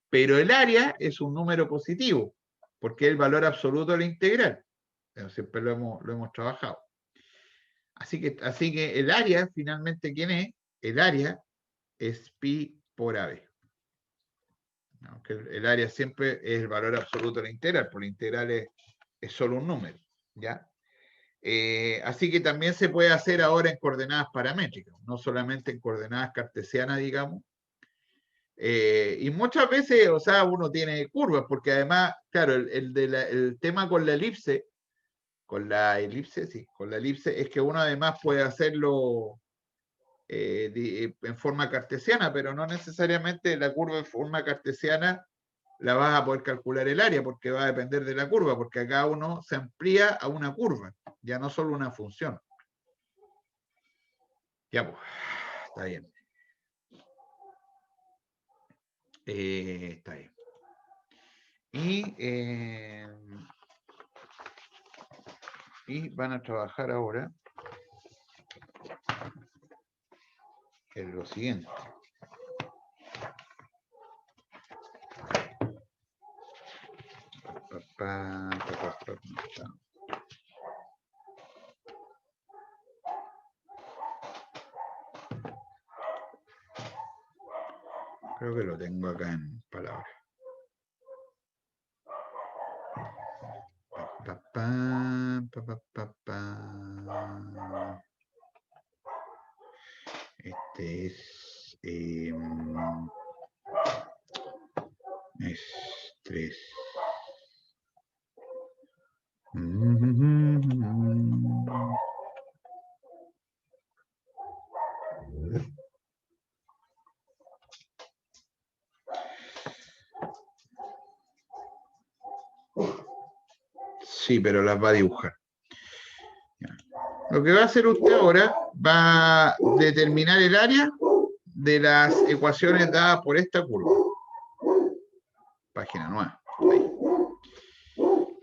Pero el área es un número positivo, porque es el valor absoluto de la integral. Pero siempre lo hemos trabajado. Así que el área, finalmente, ¿quién es? El área es pi por AB. Aunque el área siempre es el valor absoluto de la integral, porque la integral es solo un número, ¿ya? Así que también se puede hacer ahora en coordenadas paramétricas, no solamente en coordenadas cartesianas, digamos. Y muchas veces, o sea, uno tiene curvas, porque además, claro, el tema con la elipse, es que uno además puede hacerlo en forma cartesiana, pero no necesariamente la curva en forma cartesiana la vas a poder calcular el área, porque va a depender de la curva, porque acá uno se amplía a una curva, ya no solo una función. Ya, pues, está bien. Está bien. Y van a trabajar ahora en lo siguiente. Creo que lo tengo acá en palabras. Este es estrés. Sí, pero las va a dibujar. Lo que va a hacer usted ahora va a determinar el área de las ecuaciones dadas por esta curva. Página 9. Ahí.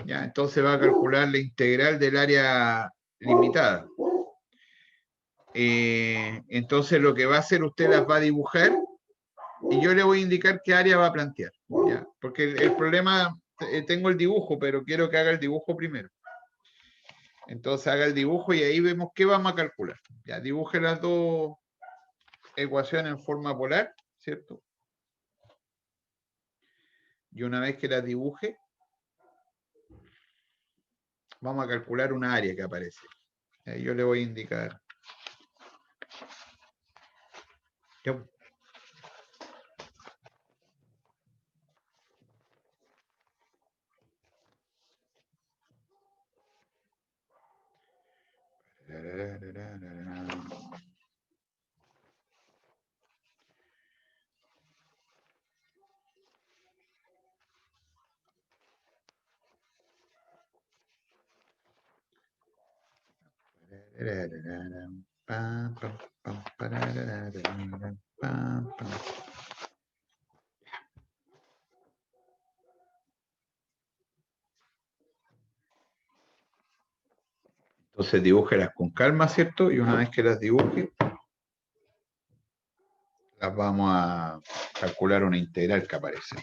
Ya, entonces va a calcular la integral del área limitada. Entonces lo que va a hacer usted las va a dibujar y yo le voy a indicar qué área va a plantear. ¿Ya? Porque el problema, tengo el dibujo, pero quiero que haga el dibujo primero. Entonces haga el dibujo y ahí vemos qué vamos a calcular. Ya, dibuje las dos ecuaciones en forma polar, ¿cierto? Y una vez que las dibuje, vamos a calcular una área que aparece. Ahí yo le voy a indicar. Ya. Entonces dibújelas con calma, ¿cierto? Y una vez que las dibuje, las vamos a calcular una integral que aparece.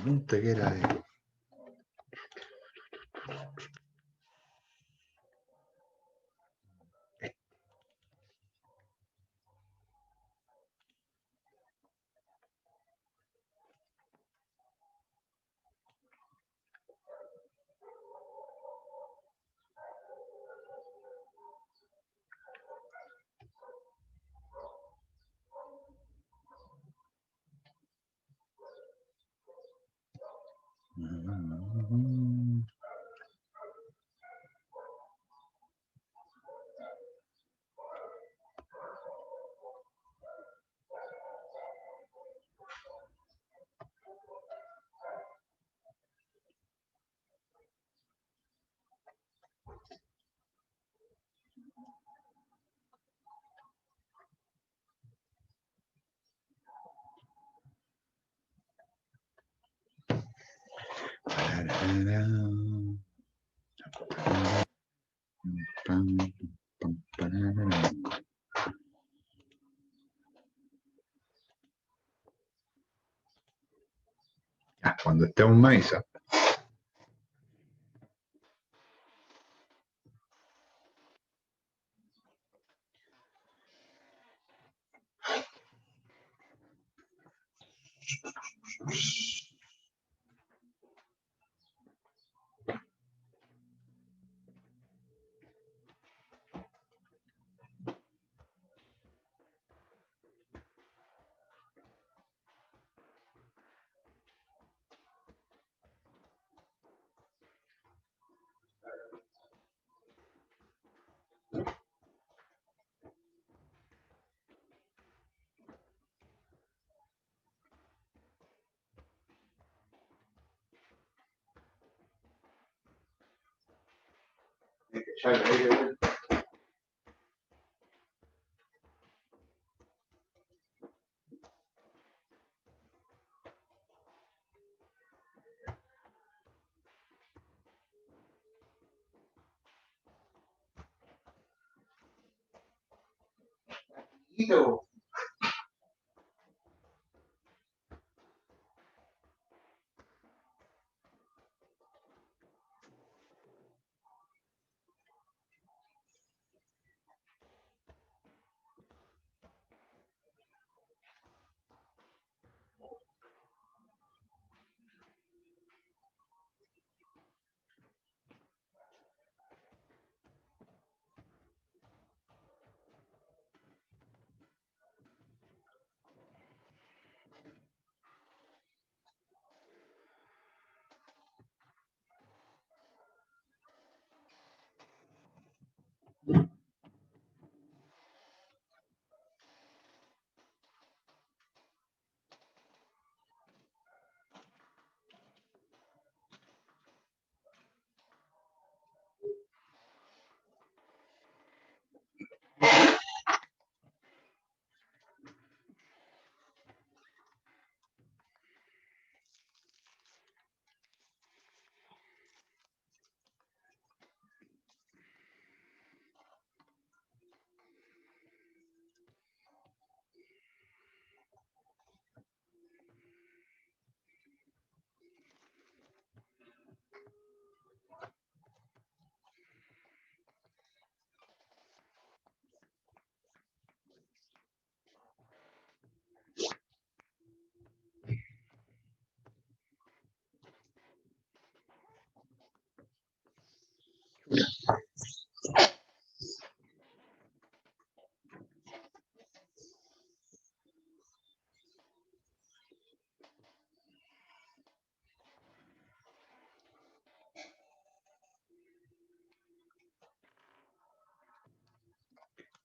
punta que era de... Ya, cuando estemos me avisa.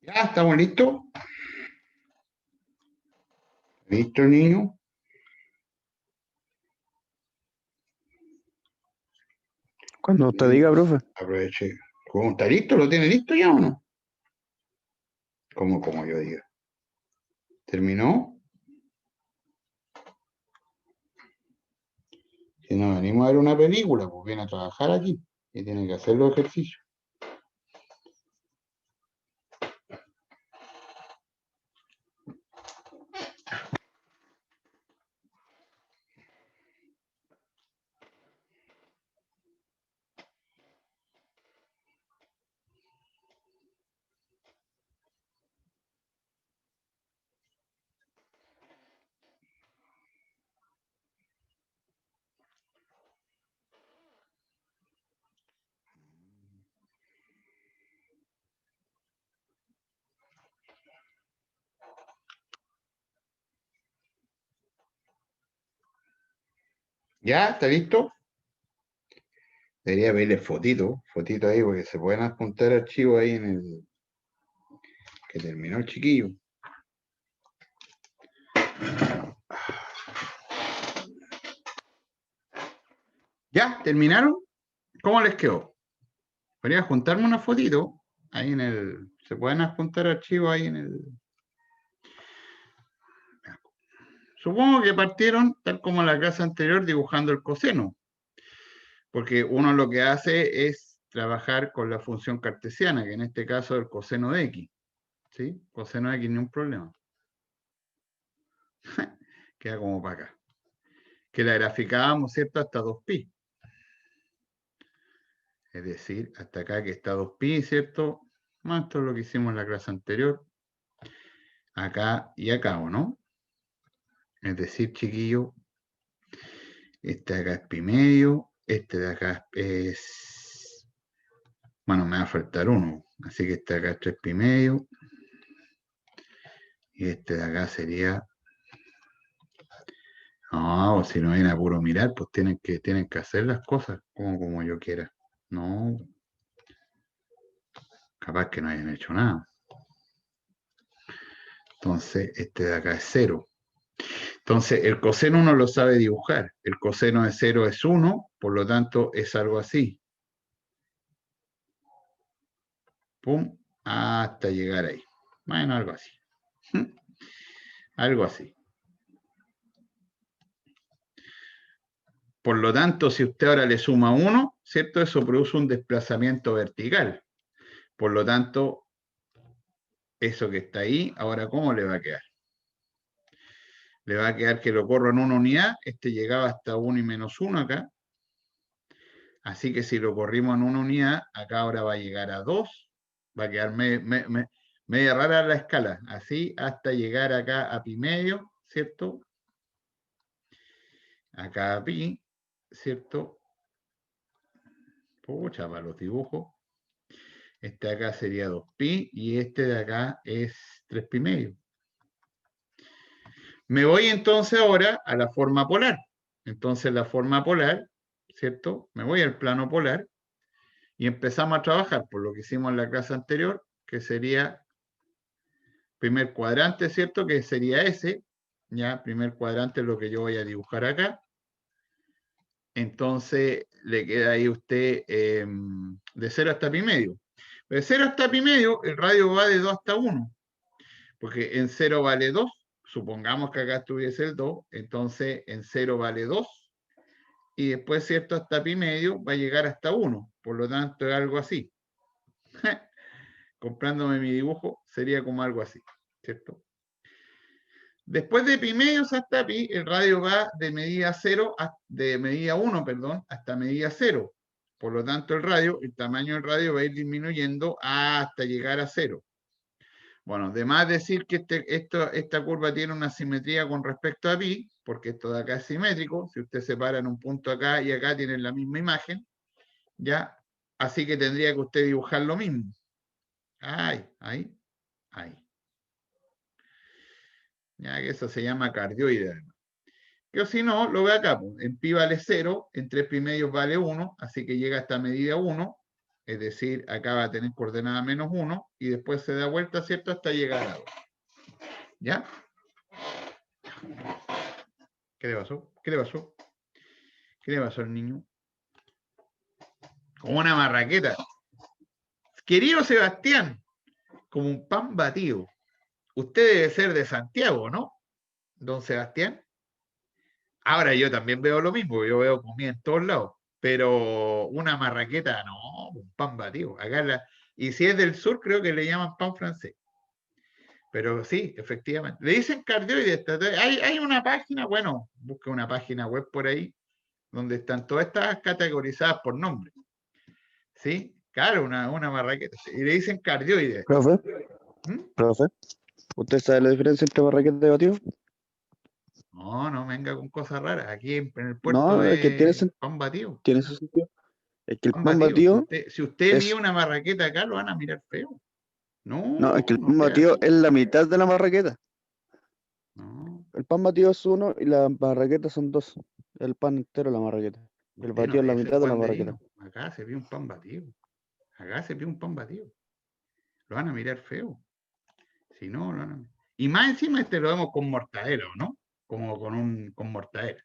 Ya, ¿estamos listos? ¿Listo, niño? Cuando te diga, profe. Aproveche. ¿Cómo está listo? ¿Lo tiene listo ya o no? Como yo diga. ¿Terminó? Si no venimos a ver una película, pues viene a trabajar aquí y tiene que hacer los ejercicios. ¿Ya? ¿Está listo? Debería verle fotito ahí, porque se pueden adjuntar archivos ahí en el que terminó el chiquillo. ¿Ya? ¿Terminaron? ¿Cómo les quedó? Podría juntarme una fotito ahí en el. Se pueden adjuntar archivos ahí en el. Supongo que partieron, tal como en la clase anterior, dibujando el coseno. Porque uno lo que hace es trabajar con la función cartesiana, que en este caso es el coseno de x. ¿Sí? Coseno de x, ni un problema. Queda como para acá. Que la graficábamos, ¿cierto? Hasta 2pi. Es decir, hasta acá que está 2pi, ¿cierto? Bueno, esto es lo que hicimos en la clase anterior. Acá y acá, ¿o no? Es decir, chiquillo, este de acá es pi medio, este de acá es... Bueno, me va a faltar uno, así que este de acá es 3 pi medio. Y este de acá sería... No, o si no viene a puro mirar, pues tienen que hacer las cosas como yo quiera. No, capaz que no hayan hecho nada. Entonces, este de acá es 0. Entonces, el coseno uno lo sabe dibujar. El coseno de 0 es 1, por lo tanto, es algo así. Pum, hasta llegar ahí. Bueno, algo así. Algo así. Por lo tanto, si usted ahora le suma 1, ¿cierto? Eso produce un desplazamiento vertical. Por lo tanto, eso que está ahí, ahora, ¿cómo le va a quedar? Le va a quedar que lo corro en una unidad. Este llegaba hasta 1 y menos 1 acá. Así que si lo corrimos en una unidad, acá ahora va a llegar a 2. Va a quedar media rara la escala. Así hasta llegar acá a pi medio, ¿cierto? Acá a pi, ¿cierto? Pucha, para los dibujos. Este de acá sería 2pi y este de acá es 3 pi medio. Me voy entonces ahora a la forma polar. Entonces la forma polar, ¿cierto? Me voy al plano polar y empezamos a trabajar por lo que hicimos en la clase anterior, que sería primer cuadrante, ¿cierto? Que sería ese. Ya, primer cuadrante es lo que yo voy a dibujar acá. Entonces le queda ahí a usted de 0 hasta pi medio. De 0 hasta pi medio, el radio va de 2 hasta 1. Porque en 0 vale 2. Supongamos que acá estuviese el 2. Entonces en 0 vale 2. Y después, ¿cierto? Hasta pi medio va a llegar hasta 1. Por lo tanto, es algo así. Comprándome mi dibujo, sería como algo así, ¿cierto? Después de pi medios hasta pi, el radio va de medida 0, de medida 1, perdón, hasta medida 0. Por lo tanto, el tamaño del radio va a ir disminuyendo hasta llegar a 0. Bueno, además decir que esta curva tiene una simetría con respecto a pi, porque esto de acá es simétrico. Si usted separa en un punto acá y acá, tienen la misma imagen, ¿ya? Así que tendría que usted dibujar lo mismo. Ahí. Ya que eso se llama cardioide. Que si no, lo ve acá, pues, en pi vale 0, en 3 pi medios vale 1, así que llega hasta medida 1, es decir, acá va a tener coordenada menos 1, y después se da vuelta, ¿cierto?, hasta llegar a 2. ¿Ya? ¿Qué le pasó? ¿Qué le pasó? ¿Qué le pasó al niño? Como una marraqueta. Querido Sebastián, como un pan batido. Usted debe ser de Santiago, ¿no, don Sebastián? Ahora yo también veo lo mismo, yo veo comida en todos lados, pero una marraqueta, no, un pan batido. Y si es del sur, creo que le llaman pan francés. Pero sí, efectivamente. Le dicen cardioides. Hay una página, bueno, busca una página web por ahí, donde están todas estas categorizadas por nombre. ¿Sí? Claro, una marraqueta. Y le dicen cardioides. Profe, profe, ¿usted sabe la diferencia entre marraqueta y batido? No venga con cosas raras. Aquí en el puerto No, es que es pan batido. tiene su sentido. Es que el Pan pan batido. batido Si usted es... vio una marraqueta acá, lo van a mirar feo. No, es que el No pan sea batido así. es la mitad de la marraqueta. No. El pan batido es 1 y la marraqueta son 2. el pan entero, la marraqueta. El Usted no batido en ve la ese mitad de la pan de marraqueta. harina. Acá se pide un pan batido. Acá se pide un pan batido. Lo van a mirar feo. Si no, lo van a... Y más encima este lo vemos con mortadela, ¿no? Como con mortadela.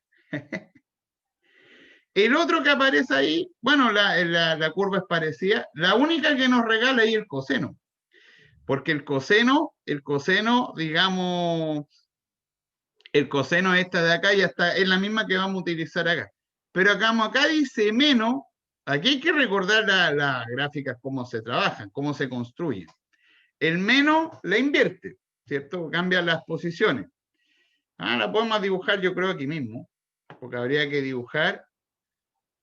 El otro que aparece ahí, bueno, la curva es parecida. La única que nos regala ahí el coseno. Porque el coseno, digamos, el coseno esta de acá ya está, es la misma que vamos a utilizar acá. Pero acá dice menos, aquí hay que recordar las gráficas, cómo se trabajan, cómo se construyen. El menos la invierte, ¿cierto? Cambia las posiciones. La podemos dibujar yo creo aquí mismo, porque habría que dibujar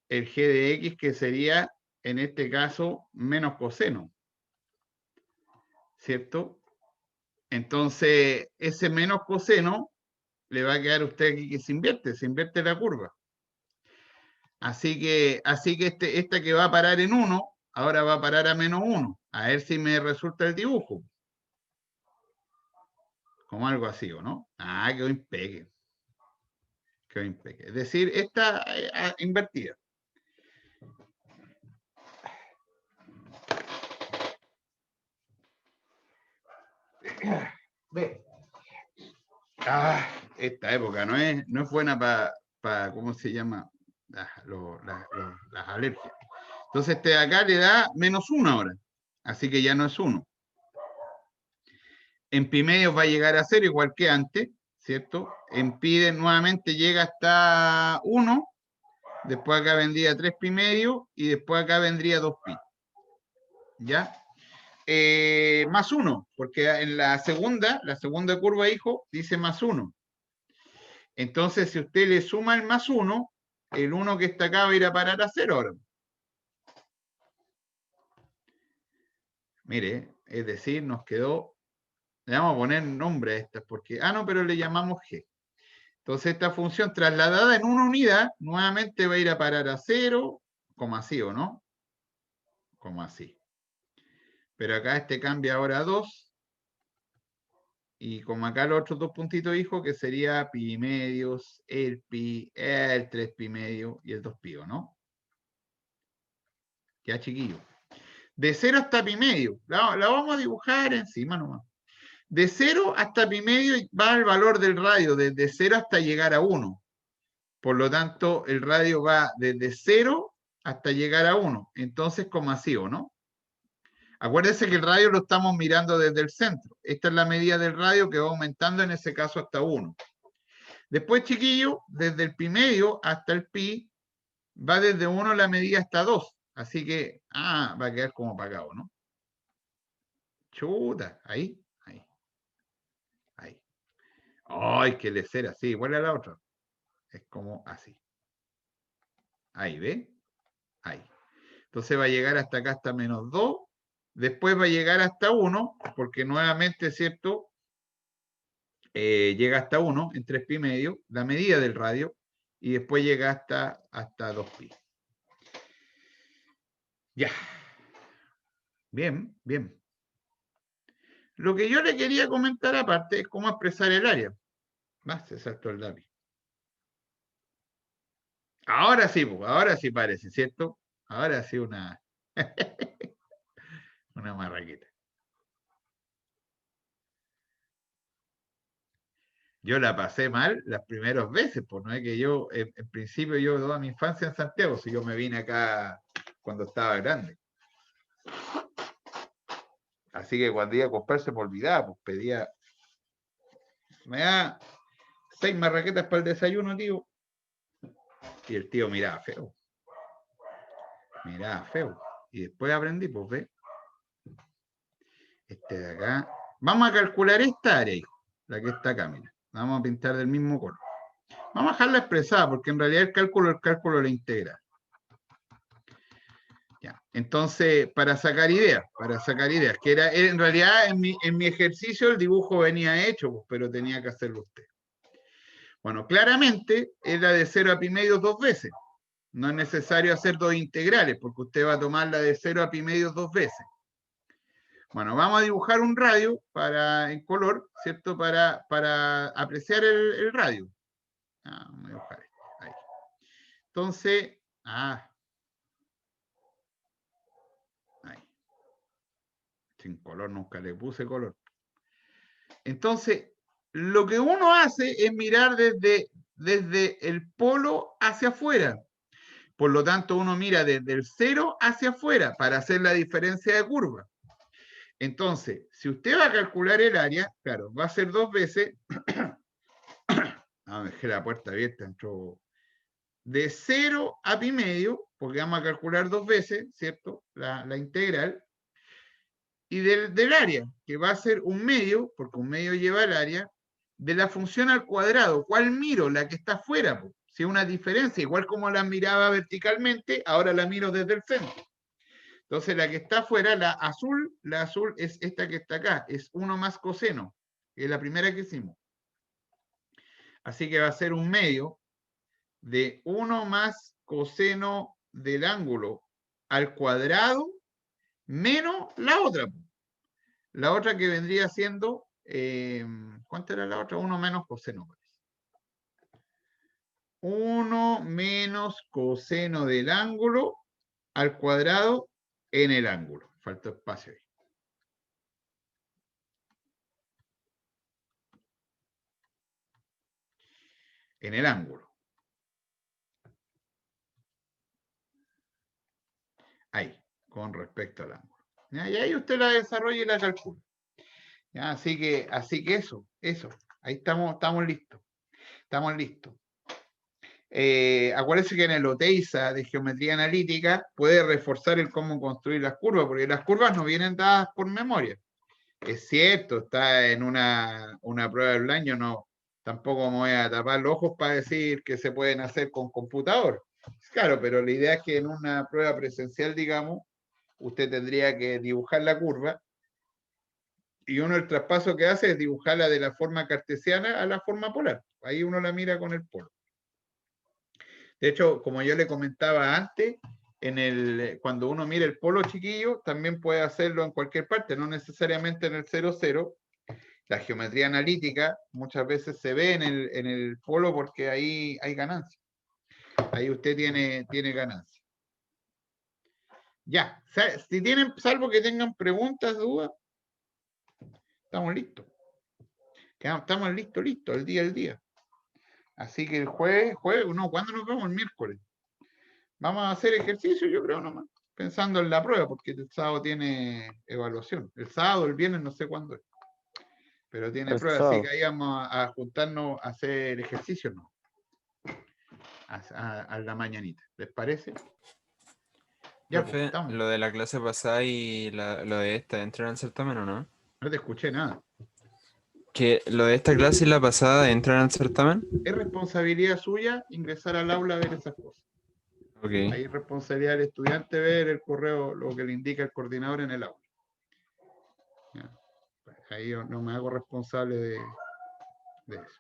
el g de x, que sería, en este caso, menos coseno, ¿cierto? Entonces, ese menos coseno le va a quedar a usted aquí que se invierte la curva. Así que esta que va a parar en 1, ahora va a parar a menos 1. A ver si me resulta el dibujo. Como algo así, ¿o no? Quedó impeque. Quedó impeque. Es decir, esta invertida. Ve. Esta época no es buena para ¿cómo se llama? Las alergias. Entonces este de acá le da menos 1 ahora. Así que ya no es 1. En pi medios va a llegar a 0 igual que antes, ¿cierto? En pi nuevamente llega hasta 1. Después acá vendría 3 pi medio y después acá vendría 2 pi. ¿Ya? Más 1, porque en la segunda curva, hijo, dice más 1. Entonces, si usted le suma el más 1, el 1 que está acá va a ir a parar a 0 ahora. Mire, es decir, nos quedó, le vamos a poner nombre a estas, porque, no, pero le llamamos G. Entonces, esta función trasladada en una unidad, nuevamente va a ir a parar a 0, como así, ¿o no? Como así. Pero acá este cambia ahora a 2. Y como acá los otros dos puntitos, hijo, que sería pi medios, el pi, el 3 pi medio y el 2 pi, ¿no? Ya, chiquillo. De 0 hasta pi medio. La vamos a dibujar encima nomás. De 0 hasta pi medio va el valor del radio, desde 0 hasta llegar a 1. Por lo tanto, el radio va desde 0 hasta llegar a 1. Entonces, como así, ¿o no? Acuérdense que el radio lo estamos mirando desde el centro. Esta es la medida del radio que va aumentando en ese caso hasta 1. Después, chiquillo, desde el pi medio hasta el pi, va desde 1 la medida hasta 2. Así que, va a quedar como apagado, ¿no? Chuta, ahí. Ay, que le ser así, igual a la otra. Es como así. Ahí, ¿ve? Ahí. Entonces va a llegar hasta acá, hasta menos 2. Después va a llegar hasta 1, porque nuevamente, ¿cierto? Llega hasta 1 en 3 pi medio, la medida del radio, y después llega hasta 2 pi. Ya. Bien. Lo que yo le quería comentar aparte es cómo expresar el área. Se saltó el lápiz. Ahora sí parece, ¿cierto? Ahora sí una marraqueta. Yo la pasé mal las primeras veces, pues no es que yo, en principio, yo toda mi infancia en Santiago, si yo me vine acá cuando estaba grande. Así que cuando iba a comprar se me olvidaba, pues pedía, me da 6 marraquetas para el desayuno, tío. Y el tío miraba feo. Y después aprendí, pues ve. Este de acá. Vamos a calcular esta área, hijo. La que está acá, mira. Vamos a pintar del mismo color. Vamos a dejarla expresada, porque en realidad el cálculo la integra. Ya. Entonces, para sacar ideas, que era, en realidad en mi ejercicio el dibujo venía hecho, pues, pero tenía que hacerlo usted. Bueno, claramente era de 0 a pi medio 2 veces. No es necesario hacer 2 integrales, porque usted va a tomar la de 0 a pi medio 2 veces. Bueno, vamos a dibujar un radio en color, ¿cierto? Para apreciar el radio. Vamos a dibujar ahí. Entonces, ahí. Sin color, nunca le puse color. Entonces, lo que uno hace es mirar desde el polo hacia afuera. Por lo tanto, uno mira desde el 0 hacia afuera para hacer la diferencia de curva. Entonces, si usted va a calcular el área, claro, va a ser 2 veces. Dejé la puerta abierta, entró. De 0 a pi medio, porque vamos a calcular 2 veces, ¿cierto? La integral. Y del área, que va a ser un medio, porque un medio lleva el área, de la función al cuadrado. ¿Cuál miro? La que está afuera. Si es una diferencia, igual como la miraba verticalmente, ahora la miro desde el centro. Entonces la que está afuera, la azul es esta que está acá, es 1 más coseno, que es la primera que hicimos. Así que va a ser un medio de 1 más coseno del ángulo al cuadrado menos la otra. La otra que vendría siendo, ¿cuánto era la otra? 1 menos coseno. 1 menos coseno del ángulo al cuadrado en el ángulo. Falta espacio ahí. En el ángulo. Ahí, con respecto al ángulo. ¿Ya? Y ahí usted la desarrolla y la calcula. ¿Ya? Así que eso. Ahí estamos listos. Estamos listos. Acuérdense que en el OTEISA de geometría analítica puede reforzar el cómo construir las curvas, porque las curvas no vienen dadas por memoria. Es cierto, está en una prueba del año, no, tampoco me voy a tapar los ojos para decir que se pueden hacer con computador. Claro, pero la idea es que en una prueba presencial, digamos, usted tendría que dibujar la curva y uno el traspaso que hace es dibujarla de la forma cartesiana a la forma polar. Ahí uno la mira con el polo. De hecho, como yo le comentaba antes, cuando uno mira el polo chiquillo, también puede hacerlo en cualquier parte, no necesariamente en el 0,0. La geometría analítica muchas veces se ve en el polo porque ahí hay ganancia. Ahí usted tiene ganancia. Ya, si tienen, salvo que tengan preguntas, dudas, estamos listos. Estamos listos, el día. Así que el jueves, no, ¿cuándo nos vemos? El miércoles. Vamos a hacer ejercicio, yo creo nomás, pensando en la prueba, porque el sábado tiene evaluación. El sábado, el viernes, no sé cuándo es. Pero tiene prueba, así que ahí vamos a juntarnos a hacer ejercicio, ¿no? A la mañanita. ¿Les parece? Ya, Profe, estamos. lo de la clase pasada y lo de esta, ¿entran al certamen o no? No te escuché nada. Que lo de esta clase y la pasada, ¿entran al certamen? Es responsabilidad suya ingresar al aula a ver esas cosas. Ok. Ahí es responsabilidad del estudiante ver el correo, lo que le indica el coordinador en el aula. Ya. Ahí yo no me hago responsable de eso.